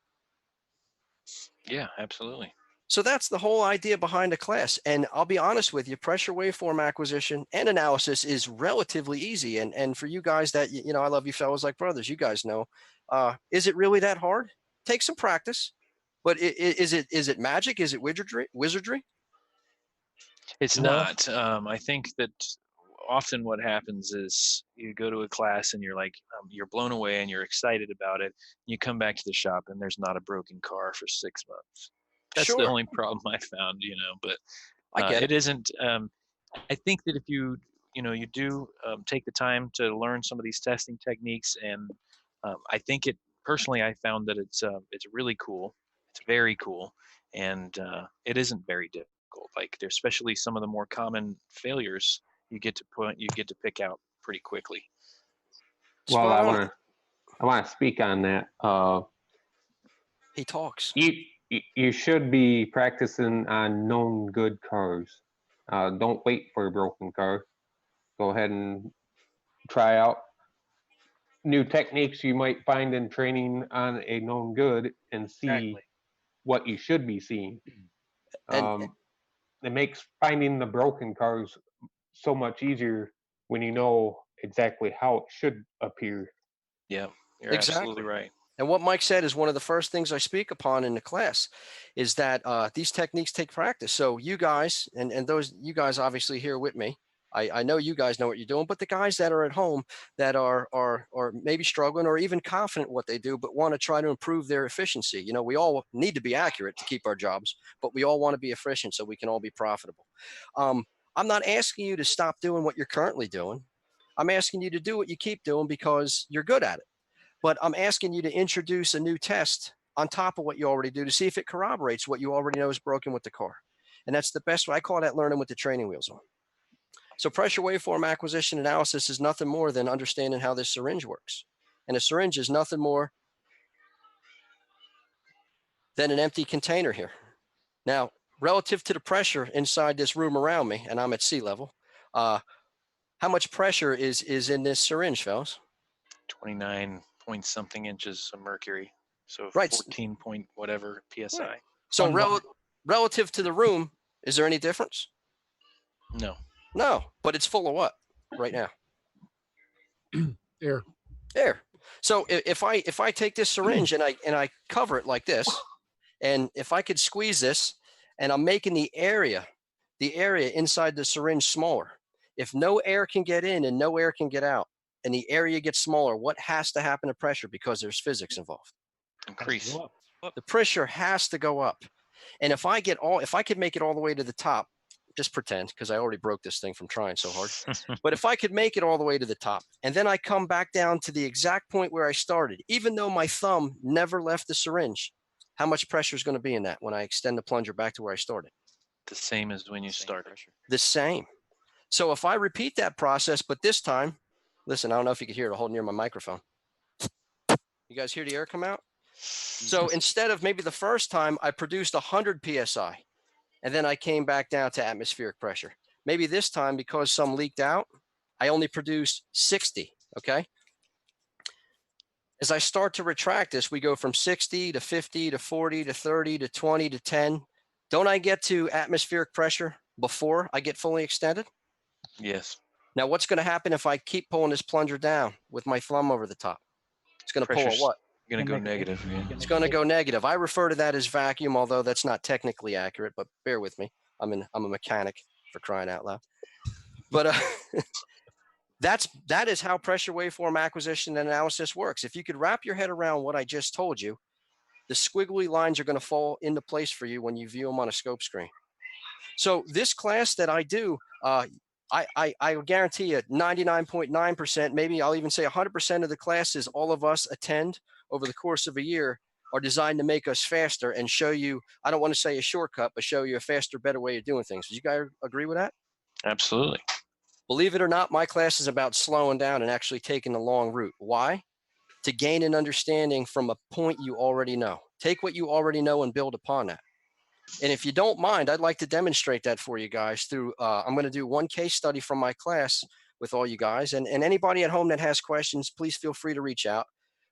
Yeah, absolutely. So that's the whole idea behind the class. And I'll be honest with you, pressure waveform acquisition and analysis is relatively easy. And for you guys that, I love you fellows like brothers, you guys know, is it really that hard? Take some practice. But is it magic? Is it wizardry? It's not. I think that often what happens is you go to a class and you're like, you're blown away and you're excited about it. You come back to the shop and there's not a broken car for 6 months. That's the only problem I found, but I get it isn't. I think that if you do take the time to learn some of these testing techniques, and I think personally, I found that it's really cool. It's very cool, and it isn't very difficult. Like there's especially some of the more common failures you get to pick out pretty quickly. Well, I want to speak on that. He talks. You should be practicing on known good cars. Don't wait for a broken car. Go ahead and try out new techniques you might find in training on a known good and see what you should be seeing. It makes finding the broken cars so much easier when you know exactly how it should appear. Yeah, you're absolutely right. And what Mike said is one of the first things I speak upon in the class is that these techniques take practice. So you guys, and those you guys obviously here with me, I know you guys know what you're doing, but the guys that are at home that are maybe struggling or even confident what they do, but want to try to improve their efficiency. We all need to be accurate to keep our jobs, but we all want to be efficient so we can all be profitable. I'm not asking you to stop doing what you're currently doing. I'm asking you to do what you keep doing because you're good at it. But I'm asking you to introduce a new test on top of what you already do to see if it corroborates what you already know is broken with the car. And that's the best way. I call that learning with the training wheels on. So pressure waveform acquisition analysis is nothing more than understanding how this syringe works. And a syringe is nothing more than an empty container here. Now, relative to the pressure inside this room around me, and I'm at sea level, how much pressure is in this syringe, fellas? 29 point something inches of mercury. So 14 point whatever PSI. Right. So relative to the room, is there any difference? No, but it's full of what right now? Air. So if I take this syringe and I cover it like this, and if I could squeeze this, and I'm making the area inside the syringe smaller. If no air can get in and no air can get out, and the area gets smaller, what has to happen to pressure because there's physics involved? Increase. The pressure has to go up. And if I could make it all the way to the top, just pretend, because I already broke this thing from trying so hard. But if I could make it all the way to the top, and then I come back down to the exact point where I started, even though my thumb never left the syringe, how much pressure is going to be in that when I extend the plunger back to where I started? The same as when you started. The same. So if I repeat that process, but this time, listen, I don't know if you could hear it, I'll hold near my microphone. You guys hear the air come out? So instead of maybe the first time I produced 100 PSI, and then I came back down to atmospheric pressure. Maybe this time, because some leaked out, I only produced 60, okay? As I start to retract this, we go from 60 to 50 to 40 to 30 to 20 to 10. Don't I get to atmospheric pressure before I get fully extended? Yes. Now, what's going to happen if I keep pulling this plunger down with my thumb over the top? It's going to pull a what? Going to go negative. Yeah. It's going to go negative. I refer to that as vacuum, although that's not technically accurate, but bear with me. I'm a mechanic, for crying out loud. But that is how pressure waveform acquisition and analysis works. If you could wrap your head around what I just told you, the squiggly lines are going to fall into place for you when you view them on a scope screen. So this class that I do, I guarantee you 99.9%, maybe I'll even say 100% of the classes all of us attend over the course of a year are designed to make us faster and show you, I don't want to say a shortcut, but show you a faster, better way of doing things. Do you guys agree with that? Absolutely. Believe it or not, my class is about slowing down and actually taking the long route. Why? To gain an understanding from a point you already know, Take what you already know and build upon that. And if you don't mind, I'd like to demonstrate that for you guys through, I'm going to do one case study from my class with all you guys. And anybody at home that has questions, please feel free to reach out.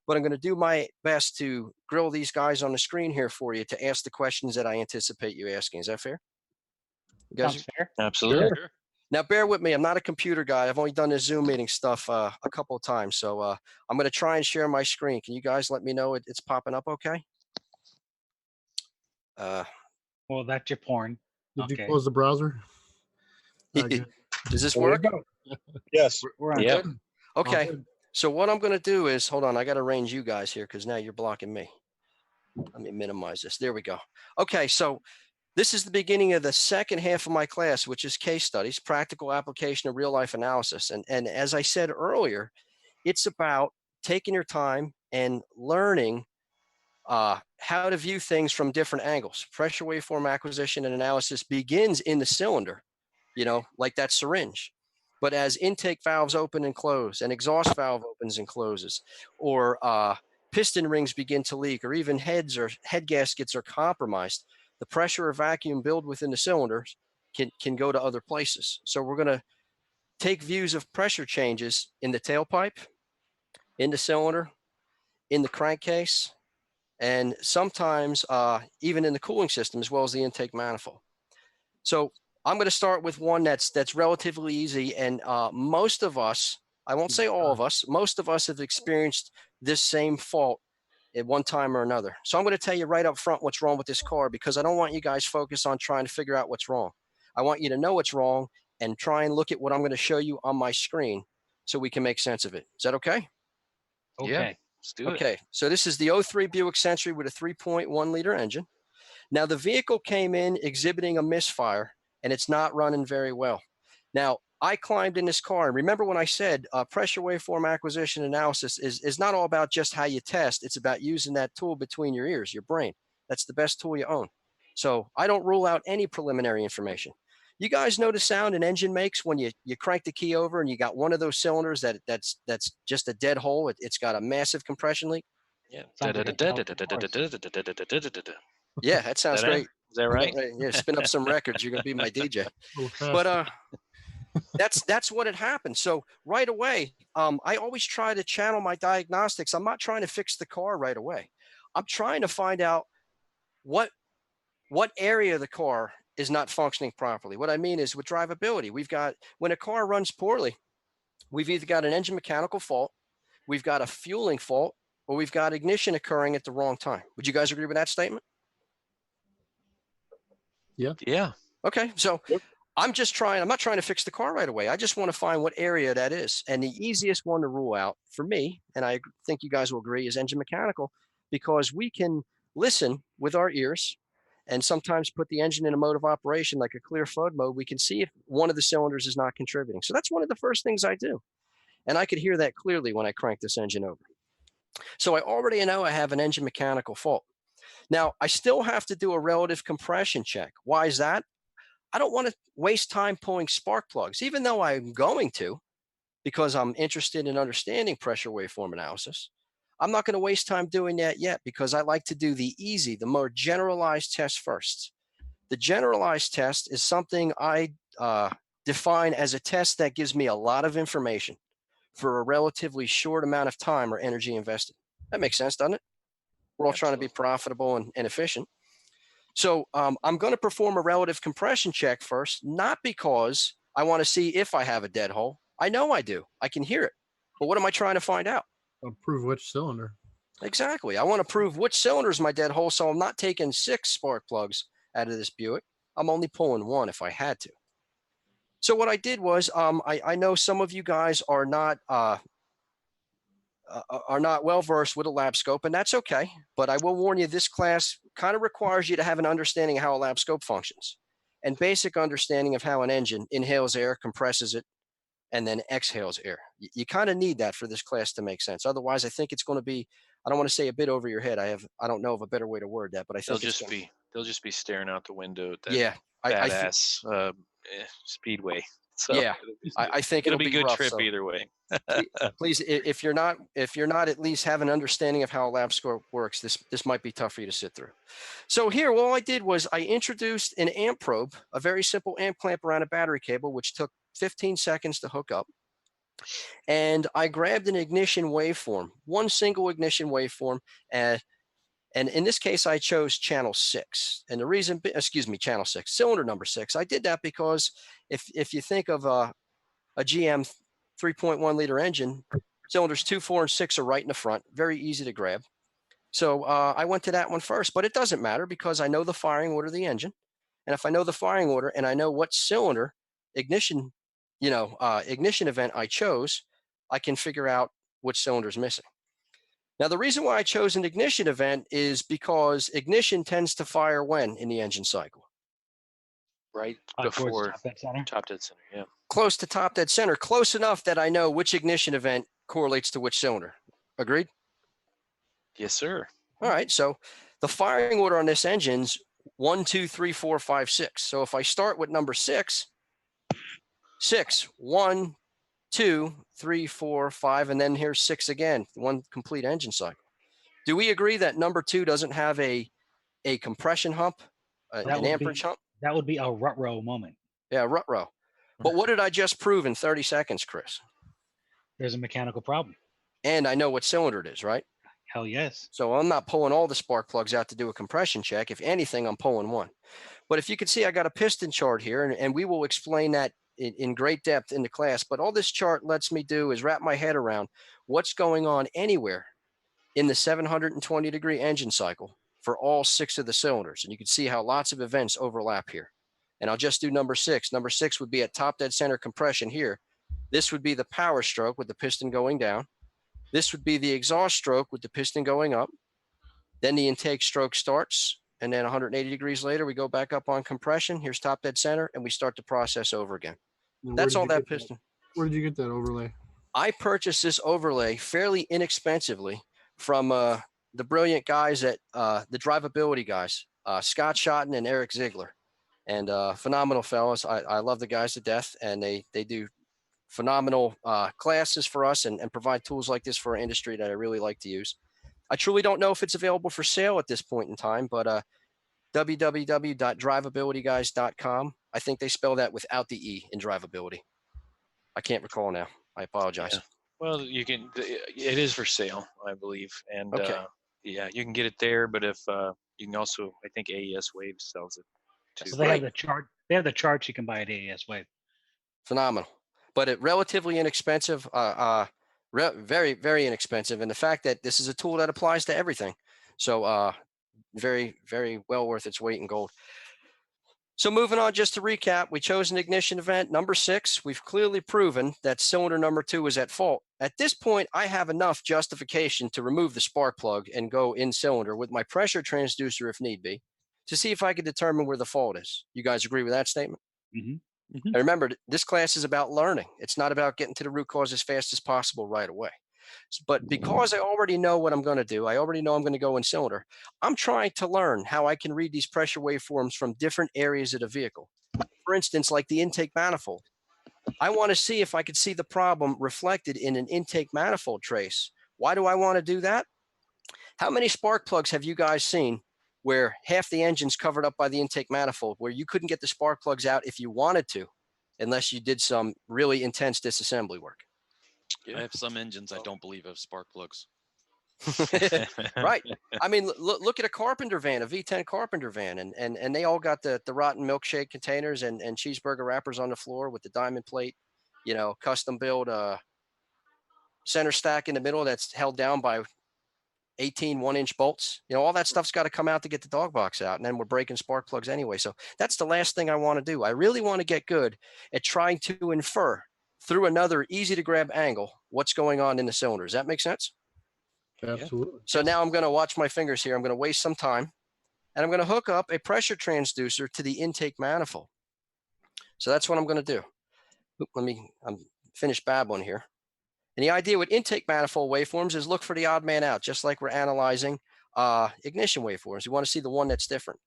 But I'm going to do my best to grill these guys on the screen here for you to ask the questions that I anticipate you asking. Is that fair? You guys Sounds fair. Absolutely. Sure. Now, bear with me. I'm not a computer guy. I've only done this Zoom meeting stuff a couple of times. So I'm going to try and share my screen. Can you guys let me know it's popping up okay? Well, that's your porn. Did Okay. you close the browser? Does this There you work? go. Yes. We're on. Yeah. Okay. So what I'm going to do is, hold on, I got to arrange you guys here because now you're blocking me. Let me minimize this. There we go. Okay, so this is the beginning of the second half of my class, which is case studies, practical application of real life analysis. And as I said earlier, it's about taking your time and learning how to view things from different angles. Pressure waveform acquisition and analysis begins in the cylinder, like that syringe. But as intake valves open and close, and exhaust valve opens and closes, or piston rings begin to leak, or even heads or head gaskets are compromised, the pressure or vacuum build within the cylinders can go to other places. So we're going to take views of pressure changes in the tailpipe, in the cylinder, in the crankcase, and sometimes even in the cooling system, as well as the intake manifold. So I'm going to start with one that's relatively easy, and most of us, I won't say all of us, most of us have experienced this same fault at one time or another. So I'm going to tell you right up front what's wrong with this car, because I don't want you guys focused on trying to figure out what's wrong. I want you to know what's wrong and try and look at what I'm going to show you on my screen so we can make sense of it. Is that okay? Okay. Yeah. Let's do it. Okay, so this is the 03 Buick Century with a 3.1 liter engine. Now the vehicle came in exhibiting a misfire, and it's not running very well. Now I climbed in this car, and remember when I said pressure waveform acquisition analysis is not all about just how you test. It's about using that tool between your ears, your brain. That's the best tool you own. So I don't rule out any preliminary information. You guys know the sound an engine makes when you crank the key over and you got one of those cylinders that's just a dead hole. It's got a massive compression leak. Yeah. Sounds like Yeah, that sounds great. Is that right? Yeah, spin up some records. You're gonna be my DJ. But that's what had happened. So right away, I always try to channel my diagnostics. I'm not trying to fix the car right away. I'm trying to find out what area of the car is not functioning properly. What I mean is with drivability, when a car runs poorly, we've either got an engine mechanical fault, we've got a fueling fault, or we've got ignition occurring at the wrong time. Would you guys agree with that statement? Yeah. Okay, so I'm not trying to fix the car right away. I just want to find what area that is. And the easiest one to rule out for me, and I think you guys will agree, is engine mechanical, because we can listen with our ears and sometimes put the engine in a mode of operation like a clear FUD mode. We can see if one of the cylinders is not contributing. So that's one of the first things I do. And I could hear that clearly when I crank this engine over. So I already know I have an engine mechanical fault. Now, I still have to do a relative compression check. Why is that? I don't want to waste time pulling spark plugs, even though I'm going to, because I'm interested in understanding pressure waveform analysis. I'm not going to waste time doing that yet, because I like to do the more generalized test first. The generalized test is something I define as a test that gives me a lot of information for a relatively short amount of time or energy invested. That makes sense, doesn't it? We're all trying to be profitable and efficient. So I'm going to perform a relative compression check first, not because I want to see if I have a dead hole. I know I do. I can hear it. But what am I trying to find out? Prove which cylinder. Exactly. I want to prove which cylinder is my dead hole, so I'm not taking 6 spark plugs out of this Buick. I'm only pulling 1 if I had to. So what I did was, I know some of you guys are not well versed with a lab scope, and that's okay. But I will warn you, this class kind of requires you to have an understanding of how a lab scope functions, and basic understanding of how an engine inhales air, compresses it, and then exhales air. You kind of need that for this class to make sense. Otherwise, I think it's going to be, I don't want to say a bit over your head. I don't know of a better way to word that, but I think they'll just be staring out the window at that yeah, badass speedway So Yeah, I think it'll be a good rough, trip so either way. please, if you're not at least have an understanding of how a lap score works, this might be tough for you to sit through. So here, all I did was I introduced an amp probe, a very simple amp clamp around a battery cable, which took 15 seconds to hook up. And I grabbed an ignition waveform, one single ignition waveform, and in this case, I chose channel 6. And the reason, channel 6, cylinder number 6. I did that because if you think of a GM 3.1 liter engine, cylinders 2, 4, and 6 are right in the front. Very easy to grab. So I went to that one first, but it doesn't matter because I know the firing order of the engine. And if I know the firing order and I know what cylinder ignition event I chose, I can figure out which cylinder is missing. Now, the reason why I chose an ignition event is because ignition tends to fire when in the engine cycle? Right before top dead center. Yeah. Close to top dead center, close enough that I know which ignition event correlates to which cylinder. Agreed? Yes, sir. All right. So the firing order on this engine's 1, 2, 3, 4, 5, 6. So if I start with number 6, 1, 2, 3, 4, 5, and then here's 6 again, one complete engine cycle. Do we agree that number 2 doesn't have a compression hump, an amperage hump? That would be a rut row moment. Yeah, rut row. But what did I just prove in 30 seconds, Chris? There's a mechanical problem. And I know what cylinder it is, right? Hell yes. So I'm not pulling all the spark plugs out to do a compression check. If anything, I'm pulling one. But if you can see, I got a piston chart here, and we will explain that in great depth in the class. But all this chart lets me do is wrap my head around what's going on anywhere in the 720-degree engine cycle for all 6 of the cylinders. And you can see how lots of events overlap here. And I'll just do number 6. Number 6 would be at top dead center compression here. This would be the power stroke with the piston going down. This would be the exhaust stroke with the piston going up. Then the intake stroke starts. And then 180 degrees later, we go back up on compression. Here's top dead center, and we start the process over again. That's all that piston. Where did you get that overlay? I purchased this overlay fairly inexpensively from the brilliant guys at the drivability guys, Scott Schotten and Eric Ziegler. And phenomenal fellows. I love the guys to death, and they do phenomenal classes for us and provide tools like this for our industry that I really like to use. I truly don't know if it's available for sale at this point in time, but www.drivabilityguys.com. I think they spell that without the E in drivability. I can't recall now. I apologize. Yeah. Well, you can. It is for sale, I believe, and okay. Yeah, you can get it there. But if you can also, I think AES Wave sells it too. So they have the chart. They have the charts you can buy at AES Wave. Phenomenal, but it relatively inexpensive. Very, very inexpensive, and the fact that this is a tool that applies to everything, so very, very well worth its weight in gold. So moving on, just to recap, we chose an ignition event, number 6. We've clearly proven that cylinder number 2 is at fault. At this point, I have enough justification to remove the spark plug and go in cylinder with my pressure transducer if need be, to see if I can determine where the fault is. You guys agree with that statement? Mm-hmm. Mm-hmm. And remember, this class is about learning. It's not about getting to the root cause as fast as possible right away. But because I already know what I'm going to do, I already know I'm going to go in cylinder, I'm trying to learn how I can read these pressure waveforms from different areas of the vehicle. For instance, like the intake manifold. I want to see if I could see the problem reflected in an intake manifold trace. Why do I want to do that? How many spark plugs have you guys seen where half the engine's covered up by the intake manifold, where you couldn't get the spark plugs out if you wanted to, unless you did some really intense disassembly work? I have some engines I don't believe have spark plugs. Right. I mean, look at a Carpenter van, a V10 Carpenter van, and they all got the rotten milkshake containers and cheeseburger wrappers on the floor with the diamond plate, custom build center stack in the middle that's held down by 18 1-inch bolts. All that stuff's got to come out to get the dog box out, and then we're breaking spark plugs anyway. So that's the last thing I want to do. I really want to get good at trying to infer through another easy to grab angle what's going on in the cylinder. Does that make sense? Absolutely. So now I'm going to watch my fingers here. I'm going to waste some time, and I'm going to hook up a pressure transducer to the intake manifold. So that's what I'm going to do. I'm finished babbling here. And the idea with intake manifold waveforms is look for the odd man out, just like we're analyzing ignition waveforms. You want to see the one that's different.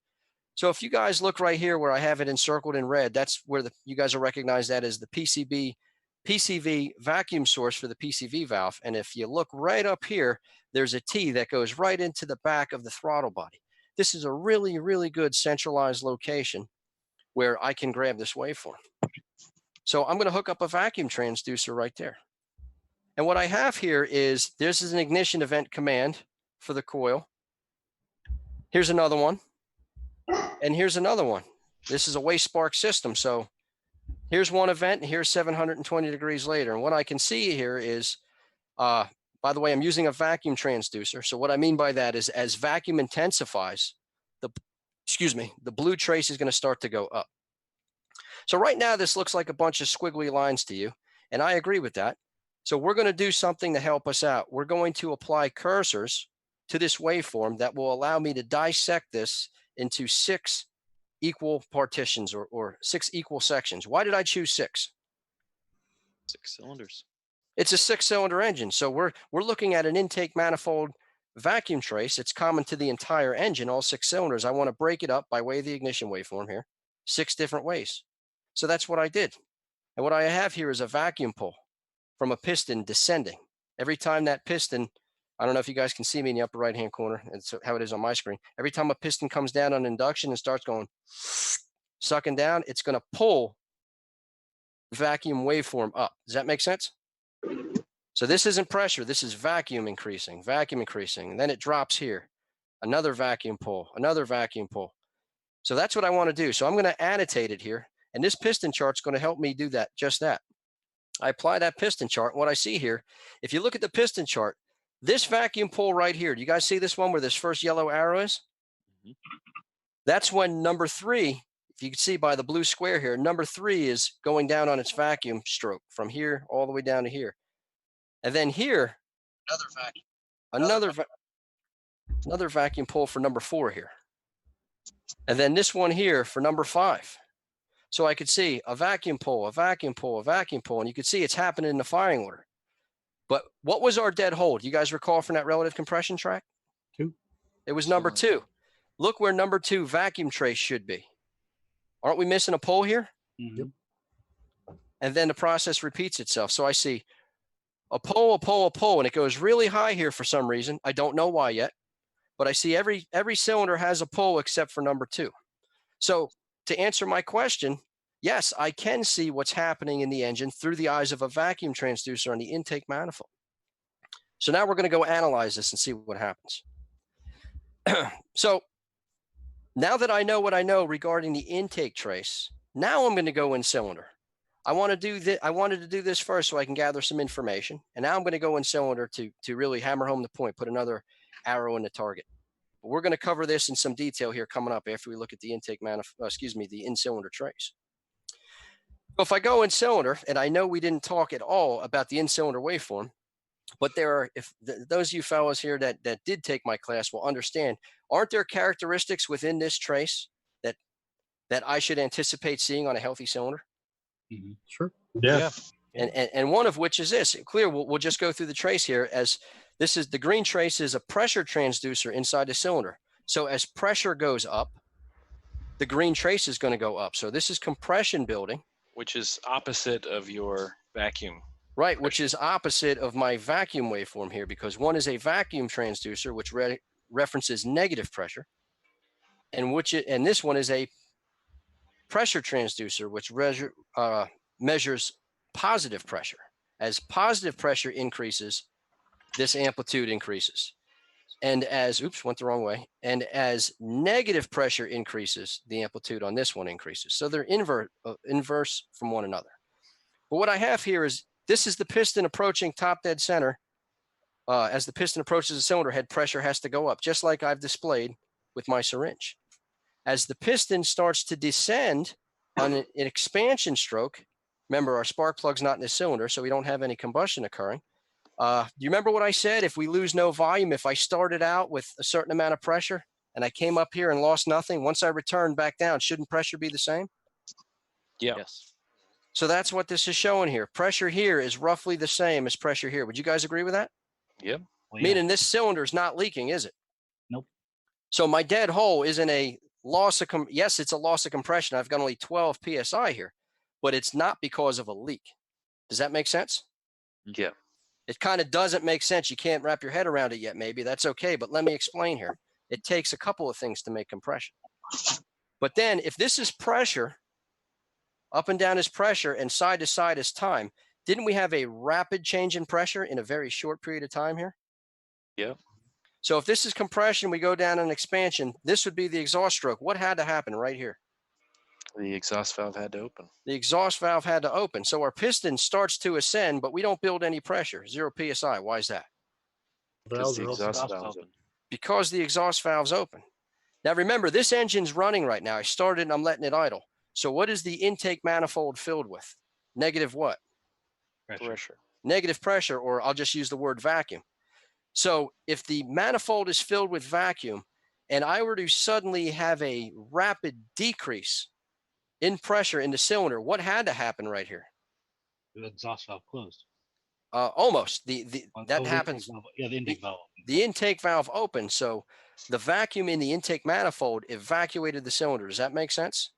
So if you guys look right here where I have it encircled in red, that's where you guys will recognize that as the PCV vacuum source for the PCV valve. And if you look right up here, there's a T that goes right into the back of the throttle body. This is a really, really good centralized location where I can grab this waveform. So I'm going to hook up a vacuum transducer right there. And what I have here is, this is an ignition event command for the coil. Here's another one. And here's another one. This is a waste spark system. So here's one event, and here's 720 degrees later. And what I can see here is, by the way, I'm using a vacuum transducer. So what I mean by that is, as vacuum intensifies, the blue trace is going to start to go up. So right now, this looks like a bunch of squiggly lines to you, and I agree with that. So we're going to do something to help us out. We're going to apply cursors to this waveform that will allow me to dissect this into 6 equal partitions, or 6 equal sections. Why did I choose 6? 6 cylinders. It's a 6-cylinder engine. So we're looking at an intake manifold vacuum trace. It's common to the entire engine, all 6 cylinders. I want to break it up by way of the ignition waveform here, 6 different ways. So that's what I did. And what I have here is a vacuum pull from a piston descending. Every time that piston, I don't know if you guys can see me in the upper right-hand corner. It's how it is on my screen. Every time a piston comes down on induction and starts going, sucking down, it's going to pull the vacuum waveform up. Does that make sense? So this isn't pressure. This is vacuum increasing. And then it drops here. Another vacuum pull, another vacuum pull. So that's what I want to do. So I'm going to annotate it here. And this piston chart's going to help me do that, just that. I apply that piston chart. And what I see here, if you look at the piston chart, this vacuum pull right here, do you guys see this one where this first yellow arrow is? Mm-hmm. That's when number 3, if you can see by the blue square here, number 3 is going down on its vacuum stroke from here all the way down to here. And then here, another vacuum pull for number 4 here. And then this one here for number 5. So I could see a vacuum pull, a vacuum pull, a vacuum pull, and you could see it's happening in the firing order. But what was our dead hold? You guys recall from that relative compression track? 2. It was number 2. Look where number 2 vacuum trace should be. Aren't we missing a pull here? Mm-hmm. And then the process repeats itself. So I see a pull, a pull, a pull, and it goes really high here for some reason. I don't know why yet, but I see every cylinder has a pull except for number 2. So to answer my question, yes, I can see what's happening in the engine through the eyes of a vacuum transducer on the intake manifold. So now we're going to go analyze this and see what happens. So now that I know what I know regarding the intake trace, now I'm going to go in cylinder. I wanted to do this first so I can gather some information. And now I'm going to go in cylinder to really hammer home the point, put another arrow in the target. But we're going to cover this in some detail here coming up after we look at the the in-cylinder trace. So if I go in cylinder, and I know we didn't talk at all about the in-cylinder waveform, but there are, those of you fellows here that did take my class will understand, aren't there characteristics within this trace that I should anticipate seeing on a healthy cylinder? Mm-hmm. Sure. Yeah. And one of which is this. Clear, we'll just go through the trace here. As this is the green trace is a pressure transducer inside the cylinder. So as pressure goes up, the green trace is going to go up. So this is compression building. Which is opposite of your vacuum. Right, which is opposite of my vacuum waveform here, because one is a vacuum transducer, which references negative pressure, and this one is a pressure transducer, which measures positive pressure. As positive pressure increases, this amplitude increases. And as, went the wrong way. And as negative pressure increases, the amplitude on this one increases. So they're inverse from one another. But what I have here is, this is the piston approaching top dead center. As the piston approaches the cylinder head, pressure has to go up, just like I've displayed with my syringe. As the piston starts to descend on an expansion stroke, remember our spark plug's not in the cylinder, so we don't have any combustion occurring. Do you remember what I said? If we lose no volume, if I started out with a certain amount of pressure and I came up here and lost nothing, once I returned back down, shouldn't pressure be the same? Yeah. Yes. So that's what this is showing here. Pressure here is roughly the same as pressure here. Would you guys agree with that? Yep. Well, yeah. Meaning this cylinder is not leaking, is it? Nope. So my dead hole isn't a yes, it's a loss of compression. I've got only 12 psi here, but it's not because of a leak. Does that make sense? Yeah. It kind of doesn't make sense. You can't wrap your head around it yet, maybe. That's okay, but let me explain here. It takes a couple of things to make compression. But then if this is pressure, up and down is pressure, and side to side is time, didn't we have a rapid change in pressure in a very short period of time here? Yeah. So if this is compression, we go down an expansion, this would be the exhaust stroke. What had to happen right here? The exhaust valve had to open. The exhaust valve had to open. So our piston starts to ascend, but we don't build any pressure, 0 psi. Why is that? Because the Valves are exhaust open. valve's open. Because the exhaust valve's open. Now remember, this engine's running right now. I started and I'm letting it idle. So what is the intake manifold filled with? Negative what? Pressure. Negative pressure, or I'll just use the word vacuum. So if the manifold is filled with vacuum and I were to suddenly have a rapid decrease in pressure in the cylinder, what had to happen right here? The exhaust valve closed. Almost. That The happens. intake valve, yeah, the intake valve. The intake valve opened, so the vacuum in the intake manifold evacuated the cylinder. Does that make sense?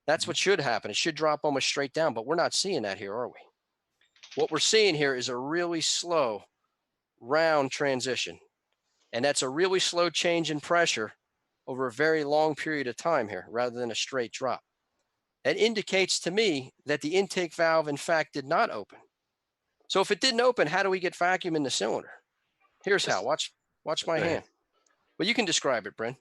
That's what should happen. It should drop almost straight down, but we're not seeing that here, are we? What we're seeing here is a really slow round transition, and that's a really slow change in pressure over a very long period of time here, rather than a straight drop. That indicates to me that the intake valve, in fact, did not open. So if it didn't open, how do we get vacuum in the cylinder? Here's how. Watch my hand. Well, you can describe it, Bryn.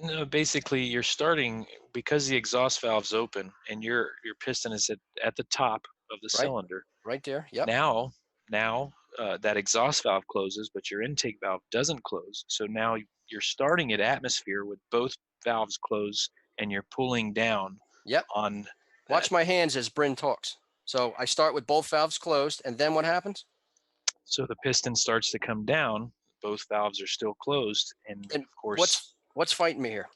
No, basically you're starting because the exhaust valve's open and your piston is at the top of the cylinder. Right there. Yep. Now that exhaust valve closes, but your intake valve doesn't close. So now you're starting at atmosphere with both valves closed and you're pulling down. Yep. On Watch my hands as Bryn talks. So I start with both valves closed, and then what happens? So the piston starts to come down. Both valves are still closed, and of course, what's fighting me here?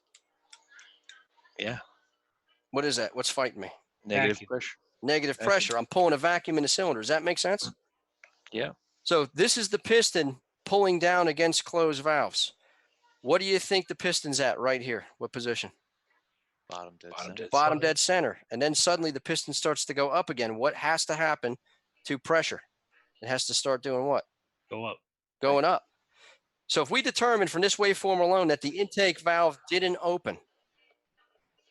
Yeah. What is that? What's fighting me? Negative pressure. Negative pressure. I'm pulling a vacuum in the cylinder. Does that make sense? Yeah. So this is the piston pulling down against closed valves. What do you think the piston's at right here? What position? Bottom dead center. And then suddenly the piston starts to go up again. What has to happen to pressure? It has to start doing what? Go up. Going up. So if we determine from this waveform alone that the intake valve didn't open,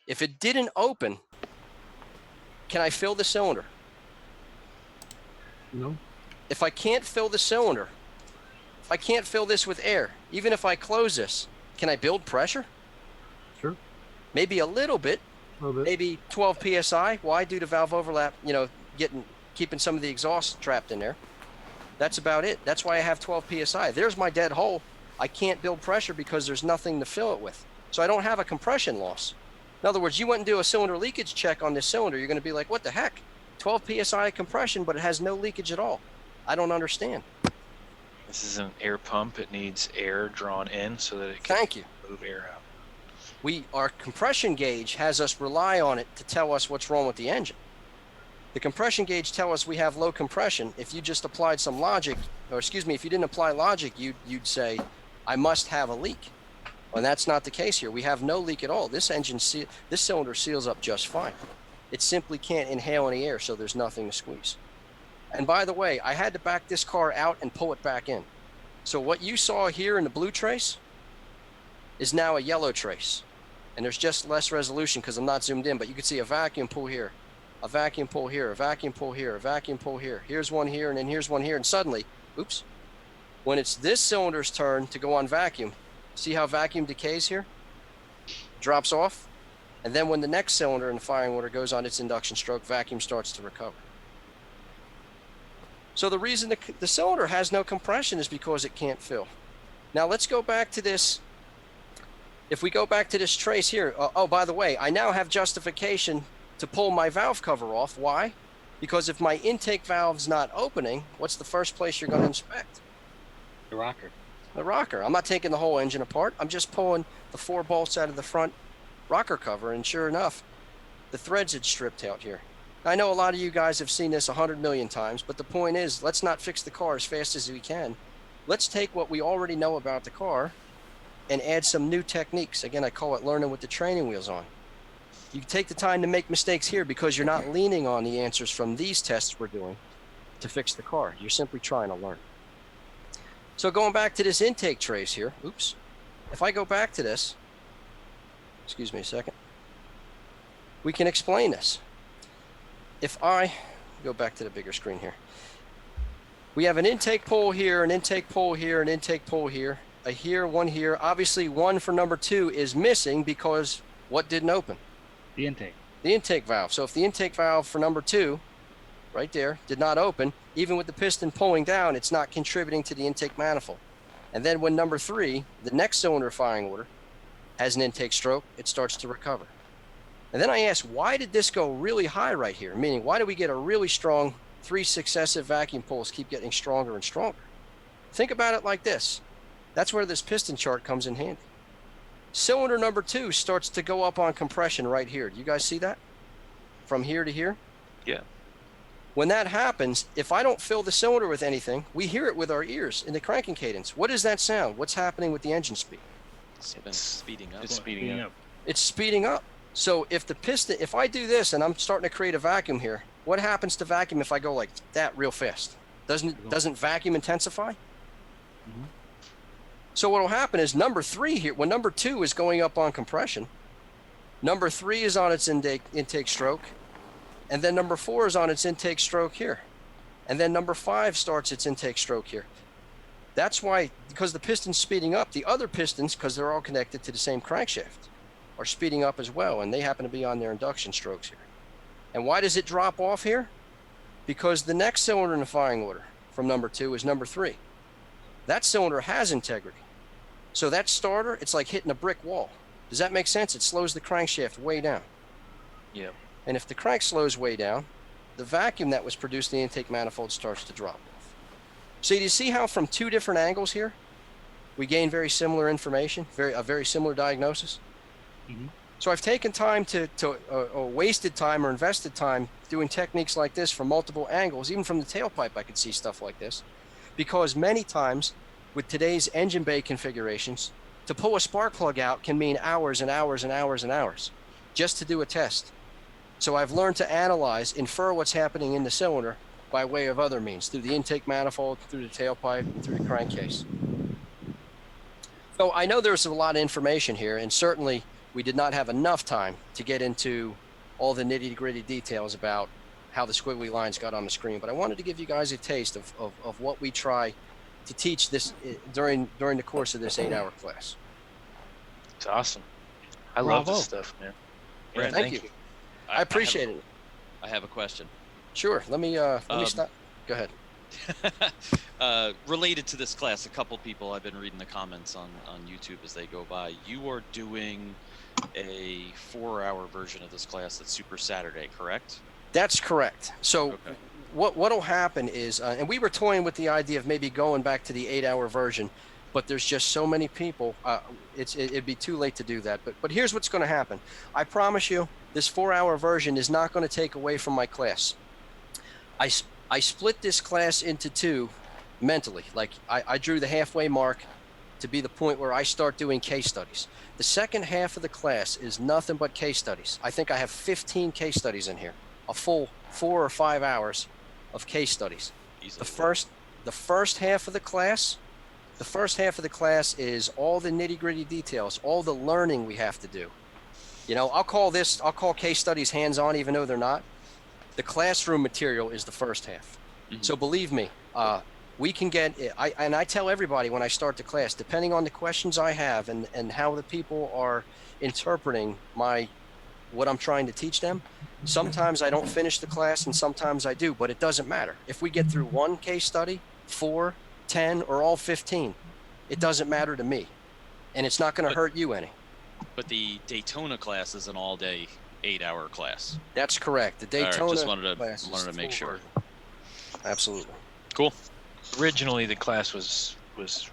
if it didn't open, can I fill the cylinder? No. If I can't fill the cylinder, if I can't fill this with air, even if I close this, can I build pressure? Sure. Maybe a little bit. Maybe 12 psi. Why? Due to valve overlap, keeping some of the exhaust trapped in there. That's about it. That's why I have 12 psi. There's my dead hole. I can't build pressure because there's nothing to fill it with. So I don't have a compression loss. In other words, you went and do a cylinder leakage check on this cylinder. You're going to be like, what the heck? 12 psi compression, but it has no leakage at all. I don't understand. This is an air pump. It needs air drawn in so that it can move air out. Our compression gauge has us rely on it to tell us what's wrong with the engine. The compression gauge tell us we have low compression. If you just applied some logic, if you didn't apply logic, you'd say, I must have a leak. And that's not the case here. We have no leak at all. This cylinder seals up just fine. It simply can't inhale any air, so there's nothing to squeeze. And by the way, I had to back this car out and pull it back in. So what you saw here in the blue trace is now a yellow trace. And there's just less resolution because I'm not zoomed in, but you can see a vacuum pull here, a vacuum pull here, a vacuum pull here, a vacuum pull here. Here's one here, and then here's one here. And suddenly, oops, when it's this cylinder's turn to go on vacuum, see how vacuum decays here? Drops off. And then when the next cylinder in the firing order goes on its induction stroke, vacuum starts to recover. So the reason the cylinder has no compression is because it can't fill. Now let's go back to this. If we go back to this trace here, by the way, I now have justification to pull my valve cover off. Why? Because if my intake valve's not opening, what's the first place you're going to inspect? The rocker. The rocker. I'm not taking the whole engine apart. I'm just pulling the 4 bolts out of the front rocker cover, and sure enough, the threads had stripped out here. I know a lot of you guys have seen this 100 million times, but the point is, let's not fix the car as fast as we can. Let's take what we already know about the car and add some new techniques. Again, I call it learning with the training wheels on. You take the time to make mistakes here because you're not leaning on the answers from these tests we're doing to fix the car. You're simply trying to learn. So going back to this intake trace here, oops. If I go back to this, excuse me a second, we can explain this. If I go back to the bigger screen here, we have an intake pole here, an intake pole here, an intake pole here, a here, one here. Obviously, one for number 2 is missing because what didn't open? The intake. The intake valve. So if the intake valve for number 2, right there, did not open, even with the piston pulling down, it's not contributing to the intake manifold. And then when number 3, the next cylinder firing order, has an intake stroke, it starts to recover. And then I asked, why did this go really high right here? Meaning, why do we get a really strong 3 successive vacuum pulls keep getting stronger and stronger? Think about it like this. That's where this piston chart comes in handy. Cylinder number 2 starts to go up on compression right here. Do you guys see that? From here to here? Yeah. When that happens, if I don't fill the cylinder with anything, we hear it with our ears in the cranking cadence. What is that sound? What's happening with the engine speed? It's speeding up. It's speeding up. It's speeding up. So if the piston, if I do this and I'm starting to create a vacuum here, what happens to vacuum if I go like that real fast? Doesn't vacuum intensify? Mm-hmm. So what will happen is number 3 here, when number 2 is going up on compression, number 3 is on its intake stroke, and then number 4 is on its intake stroke here. And then number 5 starts its intake stroke here. That's why, because the piston's speeding up, the other pistons, because they're all connected to the same crankshaft, are speeding up as well, and they happen to be on their induction strokes here. And why does it drop off here? Because the next cylinder in the firing order from number 2 is number 3. That cylinder has integrity. So that starter, it's like hitting a brick wall. Does that make sense? It slows the crankshaft way down. Yeah. And if the crank slows way down, the vacuum that was produced in the intake manifold starts to drop off. So do you see how from 2 different angles here, we gain very similar information, a very similar diagnosis? Mm-hmm. So I've taken time or wasted time or invested time doing techniques like this from multiple angles. Even from the tailpipe, I could see stuff like this. Because many times, with today's engine bay configurations, to pull a spark plug out can mean hours and hours and hours and hours just to do a test. So I've learned to analyze, infer what's happening in the cylinder by way of other means, through the intake manifold, through the tailpipe, and through the crankcase. So I know there's a lot of information here, and certainly we did not have enough time to get into all the nitty-gritty details about how the squiggly lines got on the screen, but I wanted to give you guys a taste of what we try to teach this during the course of this 8-hour class. It's awesome. I Bravo. love this stuff, man. Yeah, Thank you. I appreciate it. I have a question. Sure. Let me stop. Go ahead. Related to this class, a couple people, I've been reading the comments on YouTube as they go by. You are doing a 4-hour version of this class that's Super Saturday, correct? That's correct. So Okay. what'll happen is, and we were toying with the idea of maybe going back to the 8-hour version, but there's just so many people, it'd be too late to do that. But here's what's going to happen. I promise you, this 4-hour version is not going to take away from my class. I split this class into 2 mentally. Like I drew the halfway mark to be the point where I start doing case studies. The second half of the class is nothing but case studies. I think I have 15 case studies in here, a full 4 or 5 hours of case studies. Easily. The first half of the class is all the nitty-gritty details, all the learning we have to do. You know, I'll call case studies hands-on, even though they're not. The classroom material is the first half. Mm-hmm. So believe me, we can get, I tell everybody when I start the class, depending on the questions I have and how the people are interpreting what I'm trying to teach them, sometimes I don't finish the class and sometimes I do, but it doesn't matter. If we get through 1 case study, 4, 10, or all 15, it doesn't matter to me. And it's not going to hurt you any. But the Daytona class is an all-day 8-hour class. That's correct. The Daytona All right, just wanted class to make sure. Absolutely. Cool. Originally, the class was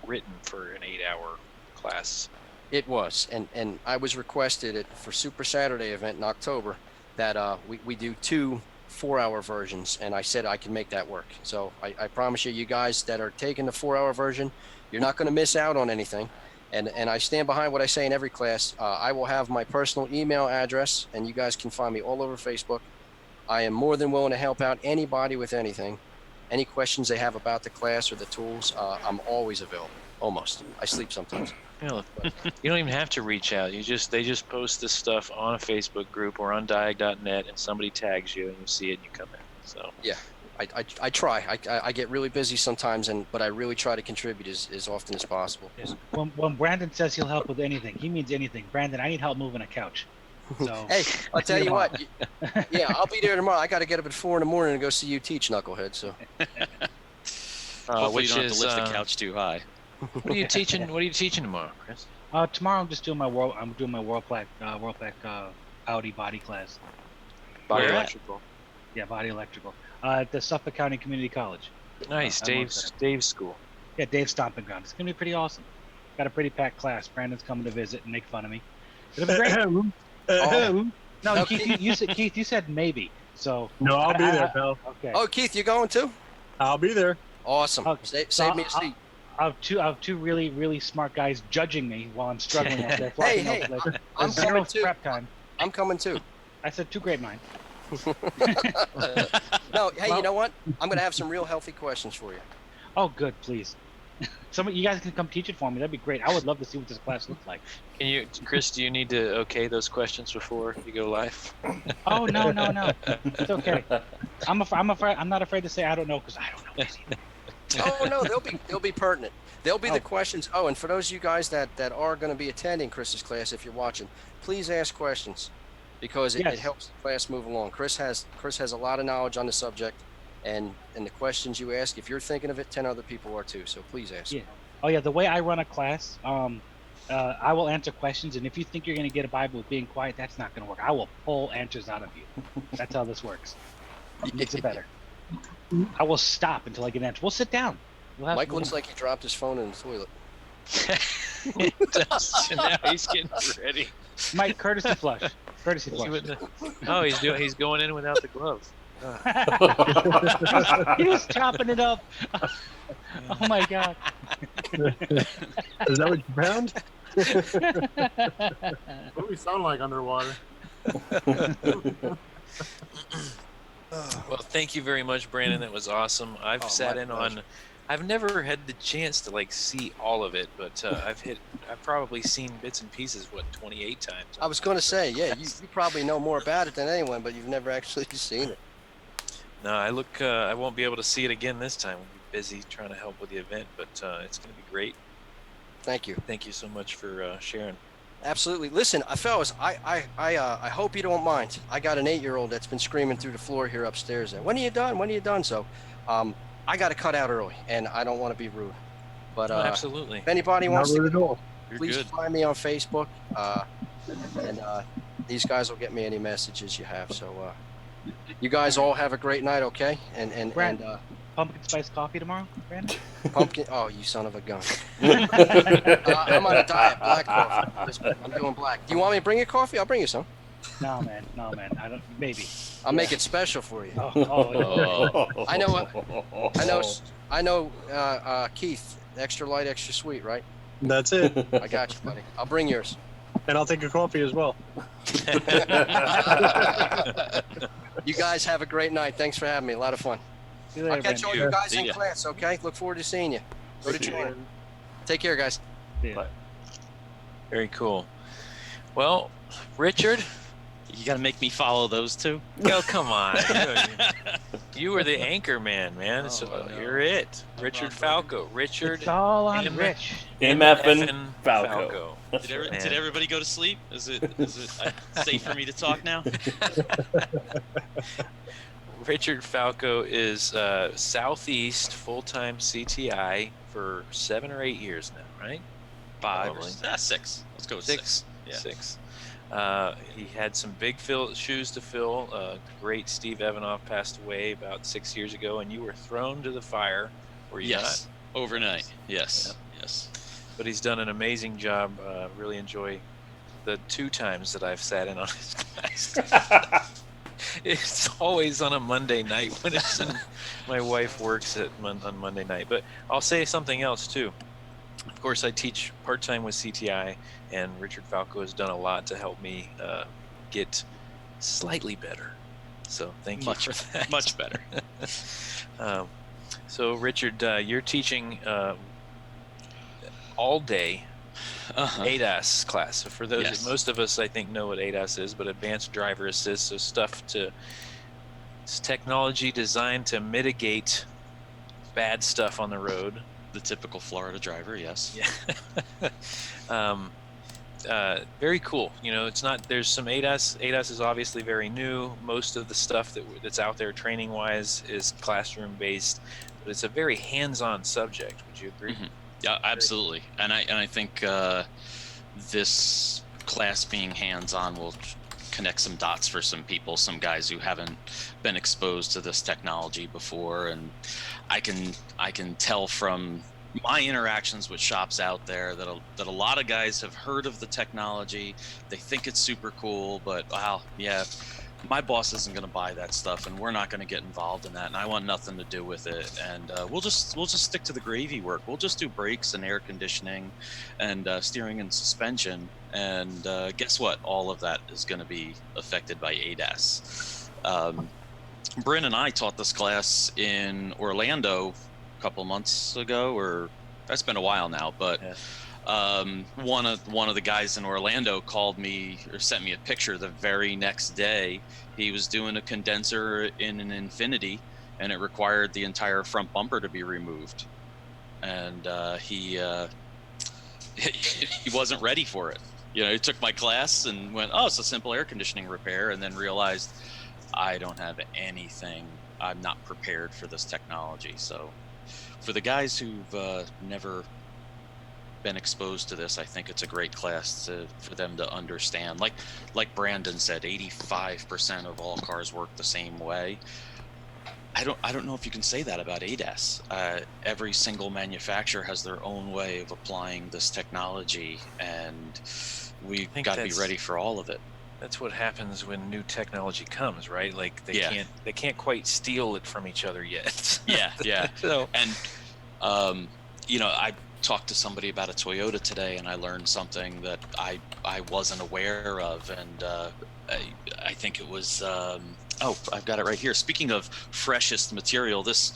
written for an 8-hour class. It was, and I was requested for Super Saturday event in October that we do 2 4-hour versions, and I said I can make that work. So I promise you guys that are taking the 4-hour version, you're not going to miss out on anything. And I stand behind what I say in every class. I will have my personal email address, and you guys can find me all over Facebook. I am more than willing to help out anybody with anything. Any questions they have about the class or the tools, I'm always available. Almost. I sleep sometimes. You don't even have to reach out. They just post this stuff on a Facebook group or on diag.net, and somebody tags you, and you see it, and you come in. So yeah, I try. I get really busy sometimes, but I really try to contribute as often as possible. When Brandon says he'll help with anything, he means anything. Brandon, I need help moving a couch. So hey, I'll tell you what. Yeah, I'll be there tomorrow. I got to get up at 4 in the morning and go see you teach, knucklehead. So. Hopefully you don't have to lift the couch too high. What are you teaching? What are you teaching tomorrow, Chris? Tomorrow I'm just doing my Worldpac Audi body class. Body electrical. Yeah, body electrical. At the Suffolk County Community College. Nice, Dave's school. Yeah, Dave's stomping ground. It's gonna be pretty awesome. Got a pretty packed class. Brandon's coming to visit and make fun of me. It'll be great. No, Keith, you said maybe. So no, I'll be there, pal. Okay. Oh, Keith, you going too? I'll be there. Awesome. Save me a seat. I have two really, really smart guys judging me while I'm struggling up there. Hey, I'm coming too. Prep time. I'm coming too. I said 2 grade 9. No, hey, you know what? I'm going to have some real healthy questions for you. Oh, good, please. You guys can come teach it for me. That'd be great. I would love to see what this class looks like. Chris, do you need to okay those questions before you go live? Oh, no. It's okay. I'm not afraid to say I don't know because I don't know anything. Oh no, they'll be pertinent. They'll be the questions. Oh, and for those of you guys that are going to be attending Chris's class, if you're watching, please ask questions because it helps the class move along. Chris has a lot of knowledge on the subject, and the questions you ask, if you're thinking of it, 10 other people are too. So please ask. Yeah. Oh yeah, the way I run a class, I will answer questions, and if you think you're going to get a Bible with being quiet, that's not going to work. I will pull answers out of you. That's how this works. It makes it better. I will stop until I get an answer. We'll sit down. Mike looks like he dropped his phone in the toilet. He does. Now he's getting ready. Mike, courtesy flush. Oh, he's going in without the gloves. He was chopping it up. Oh my God. Is that what you found? What do we sound like underwater? Well, thank you very much, Brandon. That was awesome. I've sat in on. I've never had the chance to see all of it, but I've probably seen bits and pieces 28 times. I was going to say, yeah, you probably know more about it than anyone, but you've never actually seen it. No, I won't be able to see it again this time. We'll be busy trying to help with the event, but it's going to be great. Thank you. Thank you so much for sharing. Absolutely. Listen, fellas, I hope you don't mind. I got an 8-year-old that's been screaming through the floor here upstairs. When are you done? When are you done? So, I got to cut out early, and I don't want to be rude. But absolutely. If anybody wants to, please good. find me on Facebook, and these guys will get me any messages you have. So, you guys all have a great night, okay? And pumpkin spice coffee tomorrow, Brandon? Pumpkin? Oh, you son of a gun! I'm on a diet, black coffee. I'm doing black. Do you want me to bring you coffee? I'll bring you some. No, man. I don't. Maybe. I'll make it special for you. I know. Keith, extra light, extra sweet, right? That's it. I got you, buddy. I'll bring yours. And I'll take a coffee as well. You guys have a great night. Thanks for having me. A lot of fun. See you later, I'll catch all Brandon. you guys in class, okay? Look forward to seeing you. Go to training. Take care, guys. Yeah. Very cool. Well, Richard, You got to make me follow those two. oh come on! You were the anchor man, so you're it. Richard Falco. Richard. It's all on Rich. MFN Falco. Did everybody go to sleep? Is it safe for me to talk now? Richard Falco is Southeast full-time CTI for 7 or 8 years now, right? 5 or 6. Let's go with 6. Yeah. 6. He had some big shoes to fill. The great Steve Evanoff passed away about 6 years ago, and you were thrown to the fire, were you Yes, not? overnight. Yes, yes. But he's done an amazing job. Really enjoy the 2 times that I've sat in on his class. It's always on a Monday night when it's my wife works on Monday night. But I'll say something else too. Of course, I teach part-time with CTI, and Richard Falco has done a lot to help me get slightly better. So thank you for that. Much better. So Richard, you're teaching all day ADAS class. So for those, most of us I think know what ADAS is, but Advanced Driver Assist, so it's technology designed to mitigate bad stuff on the road. The typical Florida driver, yes. Yeah. Very cool. You know, it's not. There's some ADAS. ADAS is obviously very new. Most of the stuff that's out there training-wise is classroom-based, but it's a very hands-on subject. Would you agree? Mm-hmm. Yeah, absolutely. And I think this class being hands-on will connect some dots for some people, some guys who haven't been exposed to this technology before. And I can tell from my interactions with shops out there that a lot of guys have heard of the technology. They think it's super cool, but wow, yeah, my boss isn't going to buy that stuff, and we're not going to get involved in that, and I want nothing to do with it. And we'll just stick to the gravy work. We'll just do brakes and air conditioning and steering and suspension. And guess what? All of that is going to be affected by ADAS. Bryn and I taught this class in Orlando a couple months ago, or that's been a while now, but one of the guys in Orlando called me or sent me a picture the very next day. He was doing a condenser in an Infiniti, and it required the entire front bumper to be removed, and he wasn't ready for it. You know, he took my class and went, oh, it's a simple air conditioning repair, and then realized I don't have anything. I'm not prepared for this technology. So for the guys who've never been exposed to this, I think it's a great class for them to understand. Like Brandon said, 85% of all cars work the same way. I don't know if you can say that about ADAS. Every single manufacturer has their own way of applying this technology, and we've got to be ready for all of it. That's what happens when new technology comes, right? Like they can't quite steal it from each other yet. Yeah. So, and you know, I talked to somebody about a Toyota today, and I learned something that I wasn't aware of, and I think it was I've got it right here. Speaking of freshest material, this,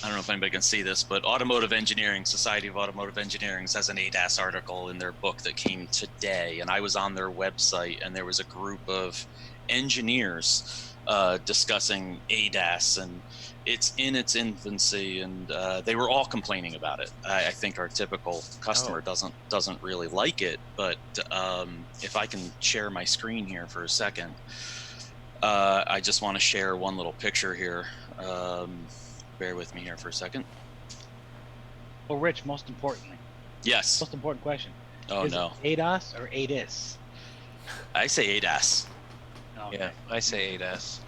I don't know if anybody can see this, but Automotive Engineering, Society of Automotive Engineering has an ADAS article in their book that came today, and I was on their website, and there was a group of engineers discussing ADAS, and it's in its infancy, and they were all complaining about it. I think our typical customer doesn't really like it, but if I can share my screen here for a second, I just want to share one little picture here. Bear with me here for a second. Well, Rich, most importantly. Yes. Most important question. Oh, Is no. it ADAS or ADIS? I say ADAS. Okay. Yeah, I say ADAS.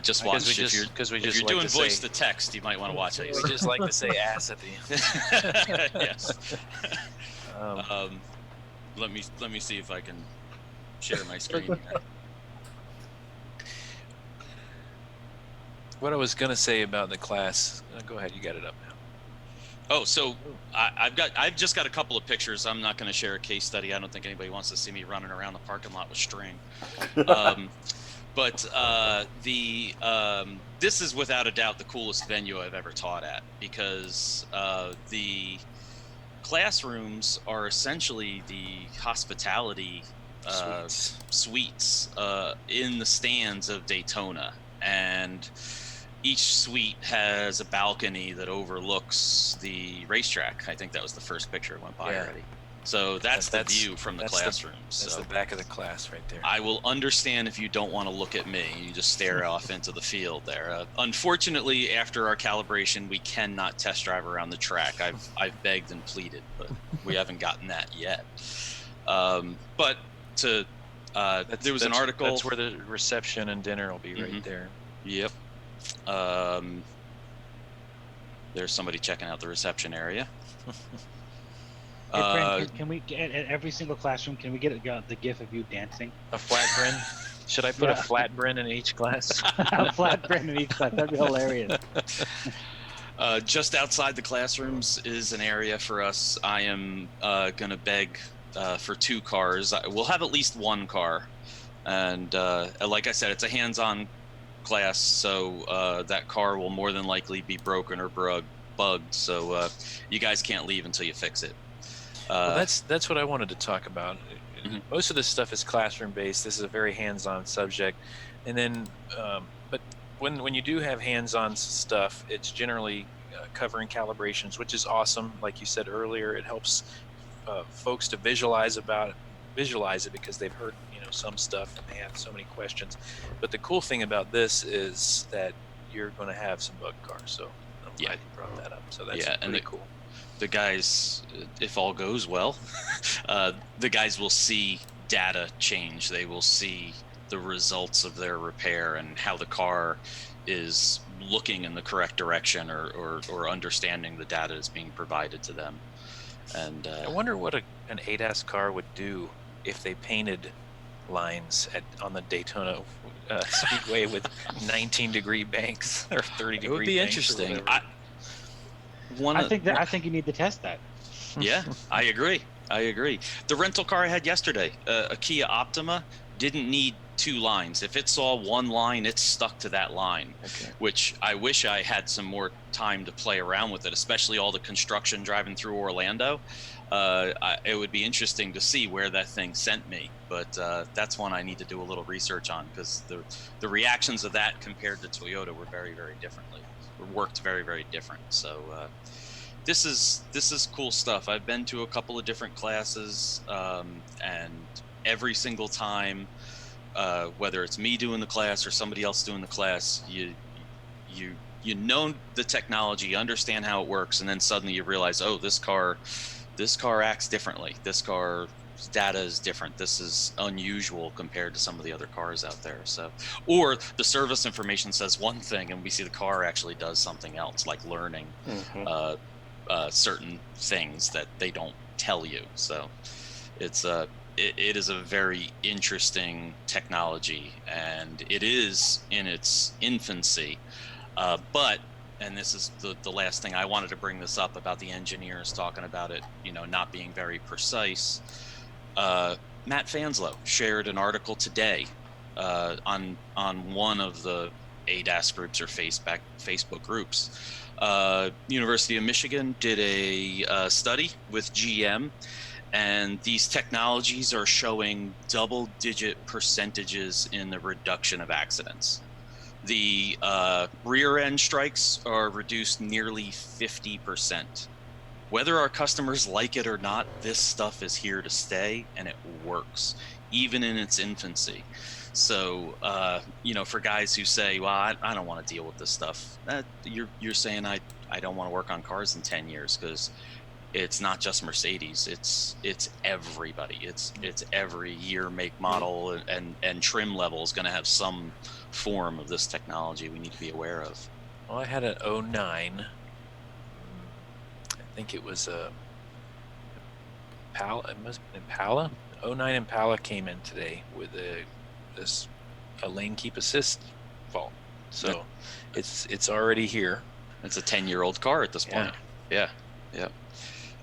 Just watch. If you're like doing voice to text, you might want to watch it. We just like to say ass at the end. Yes. Let me see if I can share my screen here. What I was gonna say about the class. Go ahead, you got it up now. Oh, so I've just got a couple of pictures. I'm not going to share a case study. I don't think anybody wants to see me running around the parking lot with string. But this is without a doubt the coolest venue I've ever taught at, because the classrooms are essentially the hospitality suites in the stands of Daytona, and each suite has a balcony that overlooks the racetrack. I think that was the first picture that went by already. So that's the view from the classrooms. That's the back of the class right there. I will understand if you don't want to look at me. You just stare off into the field there. Unfortunately, after our calibration, we cannot test drive around the track. I've begged and pleaded, but we haven't gotten that yet. But there was an article. That's where the reception and dinner will be right there. Yep. There's somebody checking out the reception area. Hey, Brent, can we get at every single classroom? Can we get the GIF of you dancing? A flat brin? Should I put a flat brin in each class? A flat brin in each class. That'd be hilarious. Just outside the classrooms is an area for us. I am going to beg for 2 cars. We'll have at least 1 car. And like I said, it's a hands-on class, so that car will more than likely be broken or bugged. So you guys can't leave until you fix it. Well, that's what I wanted to talk about. Mm-hmm. Most of this stuff is classroom-based. This is a very hands-on subject. And then, but when you do have hands-on stuff, it's generally covering calibrations, which is awesome. Like you said earlier, it helps folks to visualize it because they've heard some stuff and they have so many questions. But the cool thing about this is that you're going to have some bug cars. So I'm glad you brought that up. So that's pretty cool. The guys, if all goes well, the guys will see data change. They will see the results of their repair and how the car is looking in the correct direction or understanding the data is being provided to them. And I wonder what an ADAS car would do if they painted lines on the Daytona Speedway with 19-degree banks or 30-degree banks. It would be interesting. I think you need to test that. Yeah, I agree. The rental car I had yesterday, a Kia Optima, didn't need 2 lines. If it saw 1 line, it stuck to that line, which I wish I had some more time to play around with it, especially all the construction driving through Orlando. It would be interesting to see where that thing sent me, but that's one I need to do a little research on, because the reactions of that compared to Toyota were very, very differently. Worked very, very different. So this is cool stuff. I've been to a couple of different classes, and every single time, whether it's me doing the class or somebody else doing the class, you know the technology, you understand how it works, and then suddenly you realize, oh, this car acts differently. This car's data is different. This is unusual compared to some of the other cars out there. So, or the service information says one thing and we see the car actually does something else, like learning certain things that they don't tell you. So it is a very interesting technology, and it is in its infancy. But, and this is the last thing I wanted to bring this up about the engineers talking about it, not being very precise. Matt Fanslow shared an article today on one of the ADAS groups or Facebook groups. University of Michigan did a study with GM, and these technologies are showing double-digit percentages in the reduction of accidents. The rear end strikes are reduced nearly 50%. Whether our customers like it or not, this stuff is here to stay, and it works, even in its infancy. So, for guys who say, well, I don't want to deal with this stuff, you're saying I don't want to work on cars in 10 years, because it's not just Mercedes, it's everybody. It's every year, make, model, and trim level is going to have some form of this technology we need to be aware of. Well, I had an 09. I think it was a Impala. It must have been Impala. 09 Impala came in today with a lane keep assist fault. So it's already here. It's a 10-year-old car at this point. Yeah.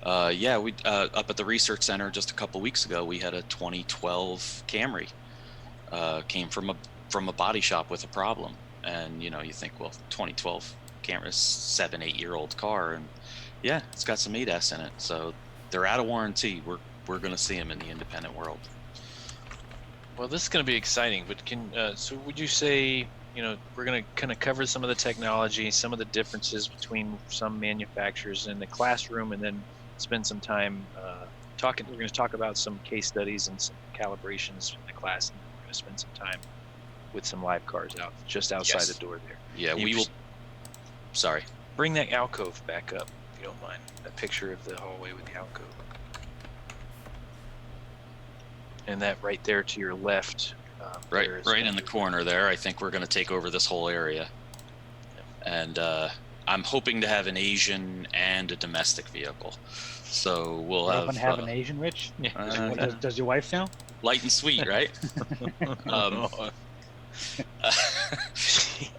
We up at the research center just a couple weeks ago, we had a 2012 Camry came from a body shop with a problem, and you think, well, 2012 Camry's 7-8-year-old car, and yeah, it's got some ADAS in it, so they're out of warranty. We're going to see them in the independent world. Well, this is going to be exciting, but so would you say, we're going to kind of cover some of the technology, some of the differences between some manufacturers in the classroom, and then spend some time talking. We're going to talk about some case studies and some calibrations in the class, and we're going to spend some time with some live cars just outside the door there. Yeah, we will. Sorry. Bring that alcove back up, if you don't mind. That picture of the hallway with the alcove. And that right there to your left. Right in the corner there. I think we're going to take over this whole area. And I'm hoping to have an Asian and a domestic vehicle. So we'll have an Asian, Rich? Does your wife know? Light and sweet, right?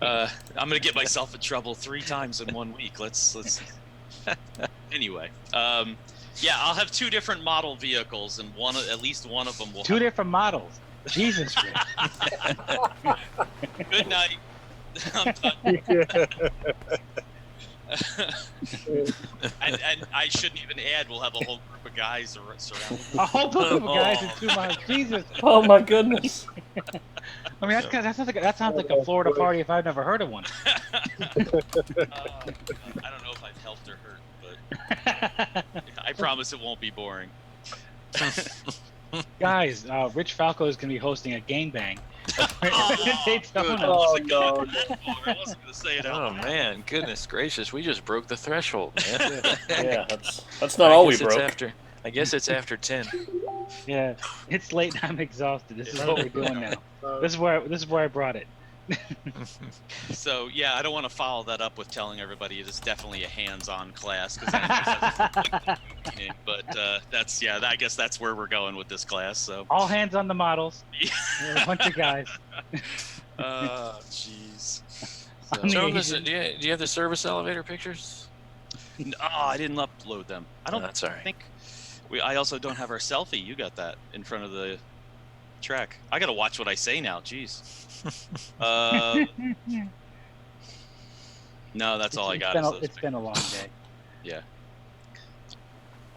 I'm gonna get myself in trouble 3 times in 1 week. Let's. Anyway, yeah, I'll have 2 different model vehicles, and at least one of them will. 2 different models. Jesus Christ. Good night. I'm done. And I shouldn't even add, we'll have a whole group of guys surrounding. A whole group of guys in 2 models. Jesus. Oh my goodness. I mean, that sounds like a Florida party if I've never heard of one. I don't know if I've helped or hurt, but I promise it won't be boring. Guys, Rich Falco is going to be hosting a gangbang. Daytona. Oh, no. I wasn't going to say it out loud. Oh man, goodness gracious, we just broke the threshold, man. Yeah, that's not all we broke. I guess it's after 10. Yeah, it's late and I'm exhausted. This is what we're doing now. This is where I brought it. So yeah, I don't want to follow that up with telling everybody it is definitely a hands-on class, but that's I guess that's where we're going with this class. So all hands on the models. A bunch of guys. Oh jeez. So, do you have the service elevator pictures? No, I didn't upload them. I don't. That's all right. Think I also don't have our selfie. You got that in front of the track. I gotta watch what I say now. Jeez. No, that's all I got. It's been a long day. Yeah.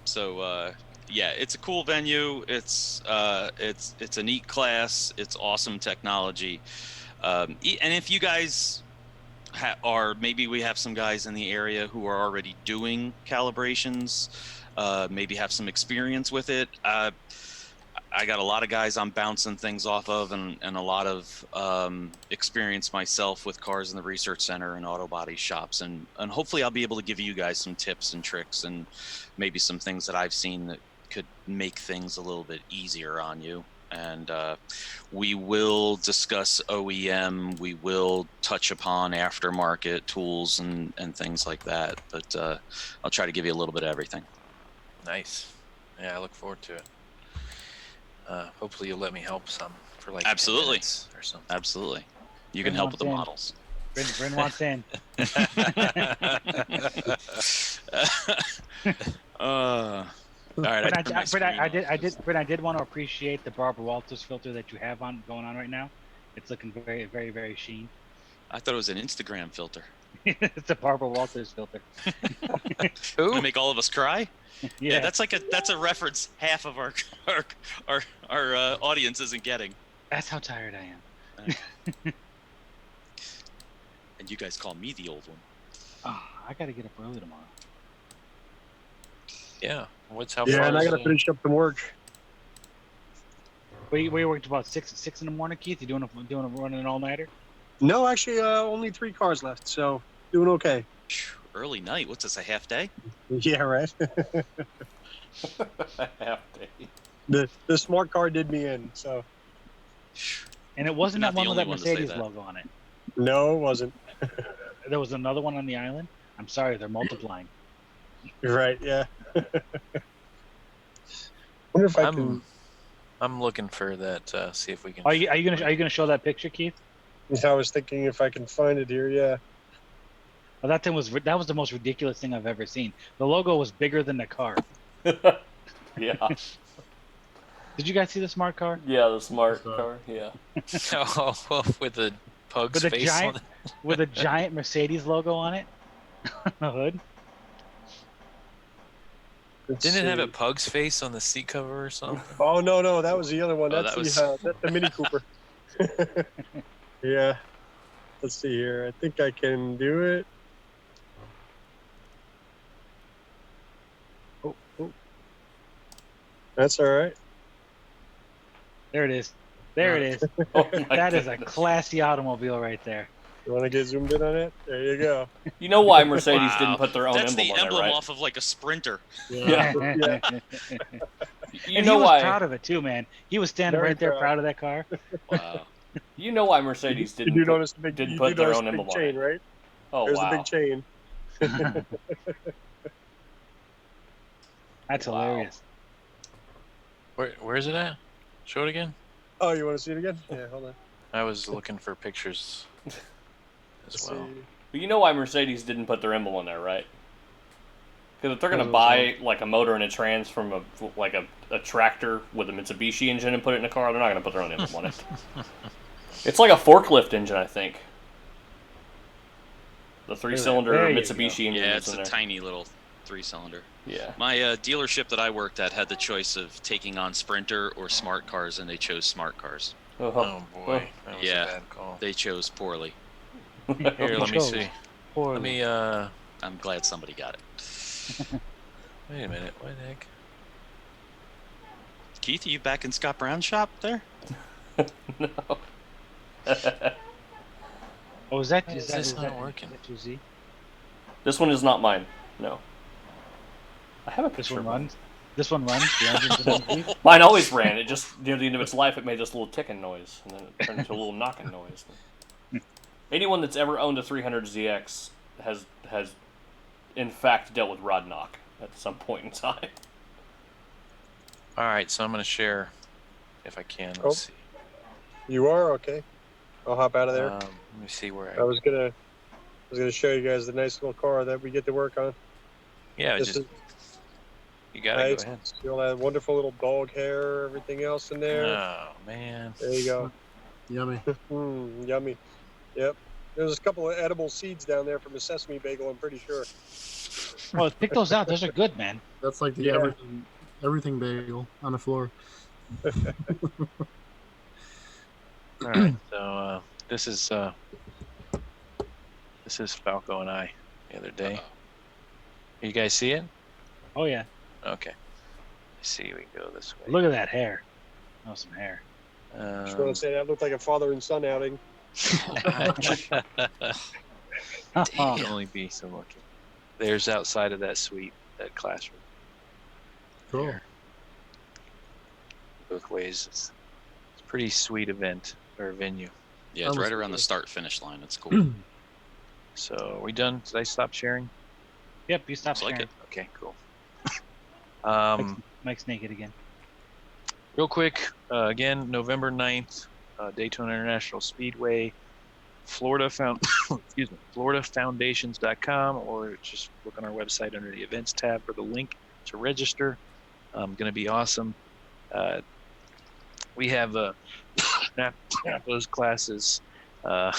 So yeah, it's a cool venue. It's a neat class. It's awesome technology. And if you guys maybe we have some guys in the area who are already doing calibrations, maybe have some experience with it. I got a lot of guys I'm bouncing things off of, and a lot of experience myself with cars in the research center and auto body shops, and hopefully I'll be able to give you guys some tips and tricks and maybe some things that I've seen that could make things a little bit easier on you. And we will discuss OEM. We will touch upon aftermarket tools and things like that. But I'll try to give you a little bit of everything. Nice. Yeah, I look forward to it. Hopefully you'll let me help some for like absolutely 10 minutes or something. Absolutely. You can help with the models. Bryn wants in. All right. I did want to appreciate the Barbara Walters filter that you have going on right now. It's looking very, very, very sheen. I thought it was an Instagram filter. It's a Barbara Walters filter. To make all of us cry? Yeah, that's a reference half of our audience isn't getting. That's how tired I am. And you guys call me the old one. Oh, I gotta get up early tomorrow. Yeah. And I gotta finish up some work. We worked about six in the morning, Keith. You running an all nighter? No, actually, only 3 cars left, so doing okay. Early night. What's this? A half day? Yeah, right. Half day. The smart car did me in, so. And it wasn't that one with that Mercedes that. logo on it. No, it wasn't. There was another one on the island. I'm sorry, they're multiplying. You're right. Yeah. Wonder if I'm looking for that. See if we can. Are you gonna show that picture, Keith? I was thinking if I can find it here. Yeah. Well, that was the most ridiculous thing I've ever seen. The logo was bigger than the car. Yeah. Did you guys see the smart car? Yeah, the smart car. Yeah. Oh, with the pug's face on it. With a giant Mercedes logo on it. On the hood. Didn't it have a pug's face on the seat cover or something? Oh no, that was the other one. Oh, that's the Mini Cooper. Yeah. Let's see here. I think I can do it. Oh. That's all right. There it is. There it is. Oh That is a classy automobile right there. You want to get zoomed in on it? There you go. You know why Mercedes didn't put their own That's emblem the on emblem there, right? off of like a Sprinter. Yeah. You And know he was why? proud of it too, man. He was standing Very right there, proud. proud of that car. Wow. You know why Mercedes didn't You do notice the big, didn't you put do their notice own the big emblem on chain, it? right? Oh There's wow. the big chain. That's Wow. hilarious. Where is it at? Show it again. Oh, you want to see it again? Yeah, hold on. I was looking for pictures. as well. But you know why Mercedes didn't put their emblem on there, right? Because if they're going to buy like a motor and a trans from a tractor with a Mitsubishi engine and put it in a car, they're not going to put their own emblem on it. It's like a forklift engine, I think. The 3-cylinder Mitsubishi engine. Yeah, it's in a there. tiny little 3-cylinder. Yeah. My dealership that I worked at had the choice of taking on Sprinter or Smart Cars, and they chose Smart Cars. Oh boy, that was a bad call. They chose poorly. Here, let me see. Poorly. Let me. I'm glad somebody got it. Wait a minute. What the heck? Keith, are you back in Scott Brown's shop there? No. Oh, is that not working? Z? This one is not mine. No. I have a This picture. one of mine. runs. This one runs. The engine doesn't leave? Mine always ran. It just near the end of its life, it made this little ticking noise, and then it turned into a little knocking noise. Anyone that's ever owned a 300ZX has in fact dealt with rod knock at some point in time. All right, so I'm going to share, if I can. Oh. Let's see. You are okay. I'll hop out of there. Let me see where I was gonna show you guys the nice little car that we get to work on. Yeah, This is you got it. nice. Go ahead. See all that wonderful little dog hair, everything else in there. Oh man. There you go. Yummy. Yummy. Yep. There's a couple of edible seeds down there from a sesame bagel, I'm pretty sure. Well, pick those out. Those are good, man. That's like the everything bagel on the floor. All right, so this is Falco and I the other day. You guys see it? Oh yeah. Okay. Let's see, we go this way. Look at that hair. Oh, some hair. Just want to say that looked like a father and son outing. Can only be so lucky. There's outside of that suite, that classroom. Cool. There. Both ways. It's a pretty sweet event or venue. Yeah, it's right around the start-finish line. It's cool. So, are we done? Did I stop sharing? Yep, you stopped Looks like sharing. it. Okay, cool. Mike's naked again. Real quick, again, November 9th, Daytona International Speedway, FloridaFoundations.com, or just look on our website under the events tab for the link to register. Going to be awesome. We have those classes. No,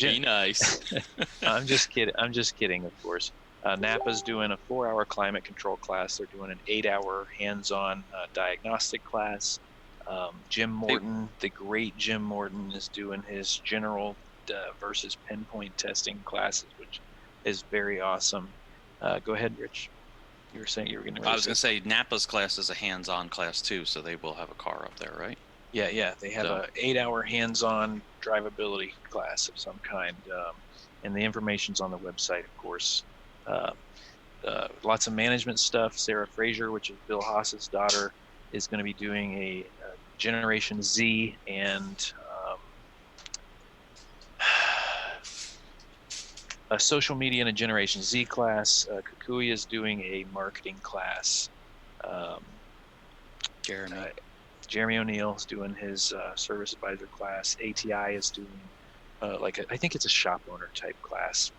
Be nice. I'm just kidding, of course. Napa's doing a 4-hour climate control class. They're doing an 8-hour hands-on diagnostic class. Jim Morton, the great Jim Morton, is doing his general versus pinpoint testing classes, which is very awesome. Go ahead, Rich. You were saying you were going to. I was going to say Napa's class is a hands-on class too, so they will have a car up there, right? Yeah. They have a 8-hour hands-on drivability class of some kind, and the information's on the website, of course. Lots of management stuff. Sarah Frazier, which is Bill Haas's daughter, is going to be doing a Generation Z and a social media and a Generation Z class. Kukui is doing a marketing class. Jeremy O'Neill is doing his service advisor class. ATI is doing I think it's a shop owner type class.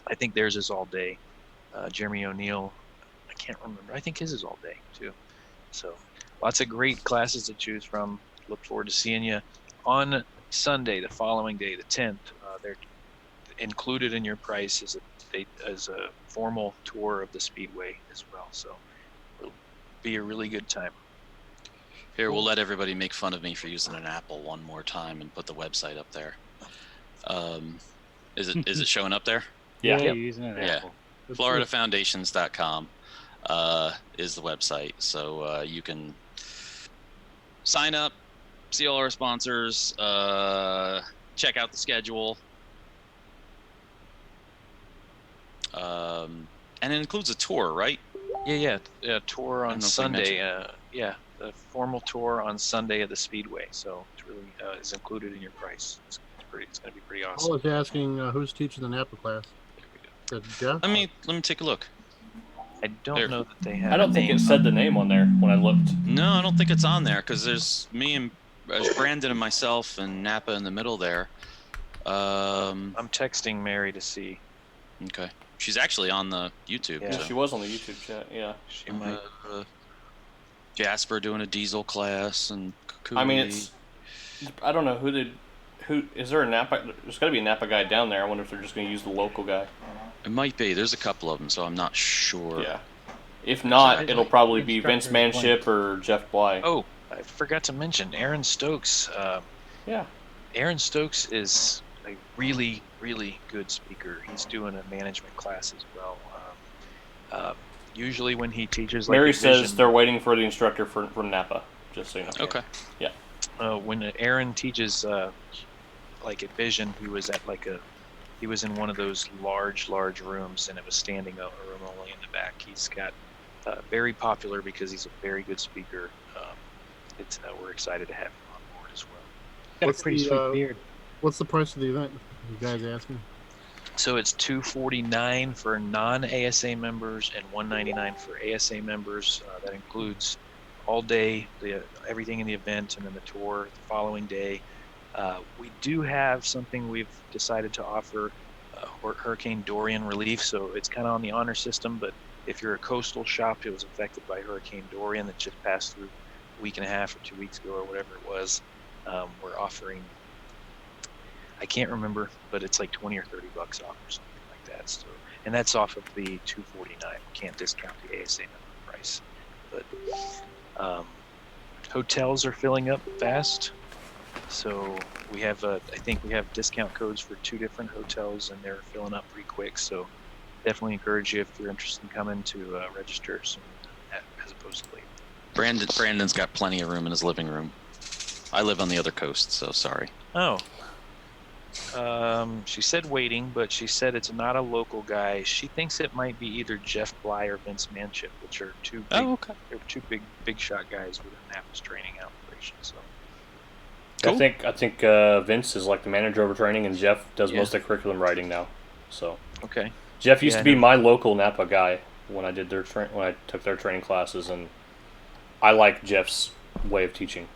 I think theirs is all day. Jeremy O'Neill, I can't remember. I think his is all day too. So lots of great classes to choose from. Look forward to seeing you on Sunday, the following day, the 10th. They're included in your price as a formal tour of the Speedway as well. So it'll be a really good time. Here, we'll let everybody make fun of me for using an Apple one more time and put the website up there. Is it showing up there? Yeah. You're using an Apple. FloridaFoundations.com is the website, so you can sign up, see all our sponsors, check out the schedule, and it includes a tour, right? Yeah. Tour on know if we Sunday. The formal tour on Sunday of the Speedway. So it's really is included in your price. It's going to be pretty I awesome. was asking who's teaching the Napa class. Is that Jeff? Let me take a look. I don't know that they have. I don't think it said the name on there when I looked. No, I don't think it's on there because there's me and Brandon and myself and Napa in the middle there. I'm texting Mary to see. Okay. She's actually on the YouTube. Yeah. Yeah, so. she was on the YouTube chat. Yeah. She might. Jasper doing a diesel class and Kukui. I mean, I don't know who is there a Napa? There's got to be a Napa guy down there. I wonder if they're just going to use the local guy. It might be. There's a couple of them, so I'm not sure. Yeah. If not, Instructor. it'll probably be Vince Instructor is Manship or Jeff Bly. Oh, I forgot to mention Aaron Stokes. Yeah. Aaron Stokes is a really, really good speaker. He's doing a management class as well. Usually when he teaches, like Mary Vision, says they're waiting for the instructor from Napa. Just so you know. Okay. Yeah. When Aaron teaches, like at Vision, he was in one of those large rooms, and it was standing room only in the back. He's got very popular because he's a very good speaker. We're excited to have him on board as well. Got What's a pretty the, sweet beard. What's the price of the event? You guys asking? So it's $249 for non-ASA members and $199 for ASA members. That includes all day, everything in the event, and then the tour the following day. We do have something we've decided to offer, Hurricane Dorian relief. So it's kind of on the honor system, but if you're a coastal shop, it was affected by Hurricane Dorian that just passed through a week and a half or 2 weeks ago or whatever it was. We're offering, I can't remember, but it's like $20 or $30 off or something like that. So, and that's off of the $249. We can't discount the ASA number price. But hotels are filling up fast. So we have, I think we have discount codes for 2 different hotels, and they're filling up pretty quick. So definitely encourage you, if you're interested in coming, to register soon, as opposed to late. Brandon's got plenty of room in his living room. I live on the other coast, so sorry. Oh. She said waiting, but she said it's not a local guy. She thinks it might be either Jeff Bly or Vince Manship, which are two big, they're two big shot guys within Napa's training operation. So Cool. I think Vince is like the manager over training, and Jeff does most of the curriculum writing now. So okay. Jeff used to be my local Napa guy when I did when I took their training classes, and I like Jeff's way of teaching.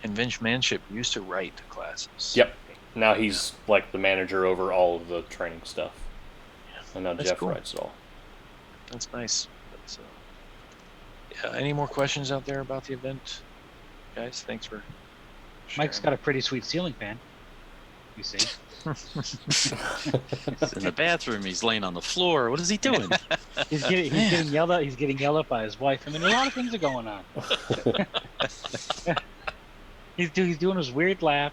And Vince Manship used to write the classes. Yep. Now he's like the manager over all of the training stuff. Yeah. And now That's Jeff cool. writes it all. That's nice. Any more questions out there about the event, guys? Thanks for sharing. Mike's got a pretty sweet ceiling fan. You see? He's in the bathroom. He's laying on the floor. What is he doing? He's getting yelled at. He's getting yelled at by his wife. I mean, a lot of things are going on. He's doing his weird laugh.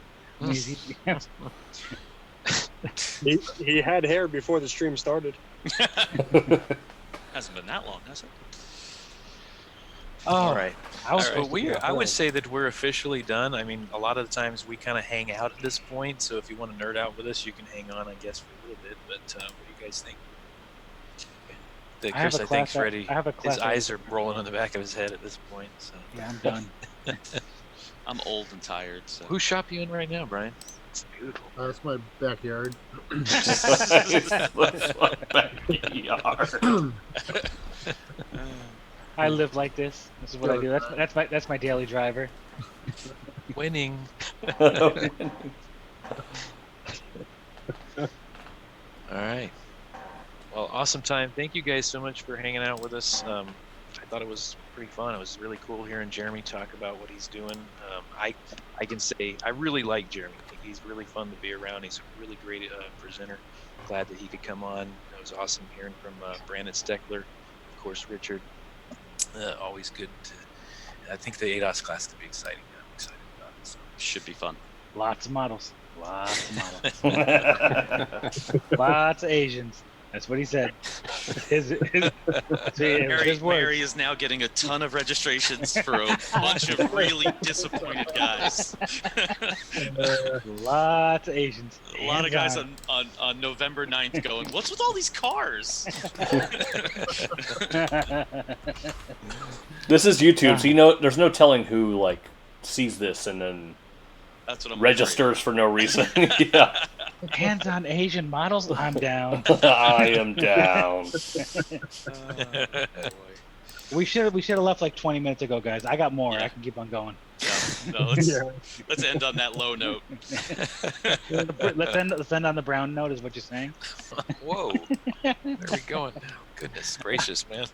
He had hair before the stream started. Hasn't been that long, has it? All right. I would say say that we're officially done. I mean, a lot of the times we kind of hang out at this point, so if you want to nerd out with us, you can hang on, I guess, for a little bit. But what do you guys think? Chris, I think's ready. His eyes are rolling on the back of his head at this point. So. Yeah, I'm done. I'm old and tired. So. Whose shop are you in right now, Brian? It's beautiful. That's my backyard. I live like this. This is what I do. That's my daily driver. Winning. All right. Well, awesome time. Thank you guys so much for hanging out with us. I thought it was pretty fun. It was really cool hearing Jeremy talk about what he's doing. I can say I really like Jeremy. I think he's really fun to be around. He's a really great presenter. Glad that he could come on. It was awesome hearing from Brandon Steckler. Of course, Richard. Always good. I think the ADOS class could be exciting. I'm excited about it. So. Should be fun. Lots of models. Lots of models. Lots of Asians. That's what he said. Mary is now getting a ton of registrations for a bunch of really disappointed guys. Lots of Asians. A lot of guys on November 9th going, what's with all these cars? This is YouTube, so there's no telling who like sees this and then that's what I'm registers for no reason. Yeah. Hands-on Asian models, I'm down. I am down. We should have left like 20 minutes ago, guys. I got more. I can keep on going. Yeah. No, let's end on that low note. let's end on the brown note, is what you're saying? Whoa. Where are we going now? Goodness gracious, man.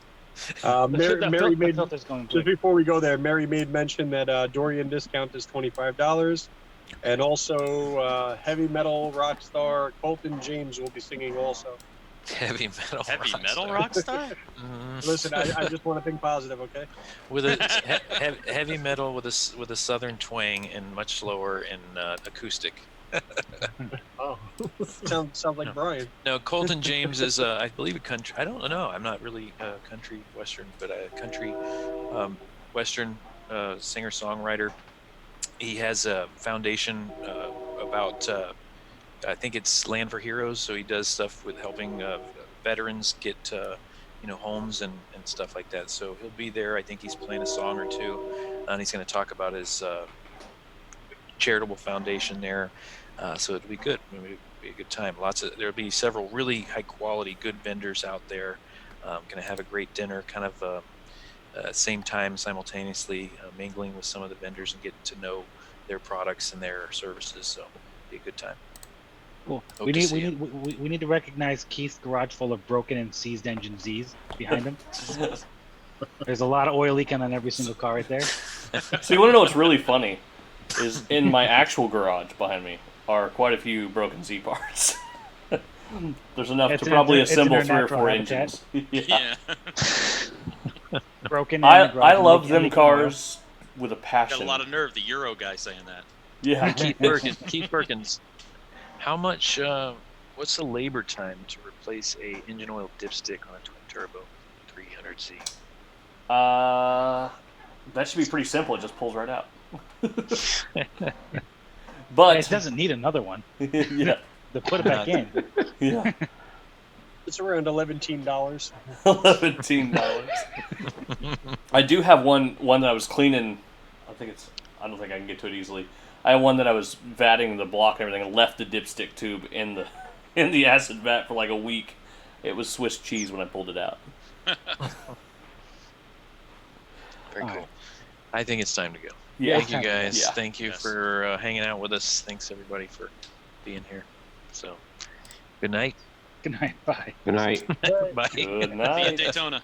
Mary made, filter's going just before we go there, Mary made mention that Dorian discount is $25. And also, heavy metal rock star Colton James will be singing also. Heavy metal rock star? Listen, I just want to think positive, okay? With a heavy metal with a southern twang and much slower in acoustic. Oh, sounds like Brian. No, Colton James is, I believe, a country. I don't know. I'm not really country western, but a country western singer-songwriter. He has a foundation about, I think it's Land for Heroes. So he does stuff with helping veterans get, homes and stuff like that. So he'll be there. I think he's playing a song or two, and he's going to talk about his charitable foundation there. So it'll be good. It'll be a good time. There'll be several really high quality, good vendors out there. Going to have a great dinner, kind of same time, simultaneously mingling with some of the vendors and getting to know their products and their services. So it'll be a good time. Cool. We need to recognize Keith's garage full of broken and seized engine Z's behind him. There's a lot of oil leaking on every single car right there. So you want to know what's really funny? Is in my actual garage behind me are quite a few broken Z parts. There's enough to probably assemble 3 or 4 engines. Yeah. Broken. I love them cars with a passion. Got a lot of nerve, the Euro guy saying that. Yeah. Keith Perkins. How much? What's the labor time to replace a engine oil dipstick on a twin turbo 300Z? That should be pretty simple. It just pulls right out. But it doesn't need another one. Yeah. To put it back in. Yeah. It's around $11. $11. I do have one that I was cleaning. I don't think I can get to it easily. I have one that I was vatting the block and everything and left the dipstick tube in the acid vat for like a week. It was Swiss cheese when I pulled it out. Very cool. I think it's time to go. Yeah. Thank you guys. Yeah. Thank you for hanging out with us. Thanks everybody for being here. So, good night. Good night. Bye. Good night. Bye. Good See you night. in Daytona.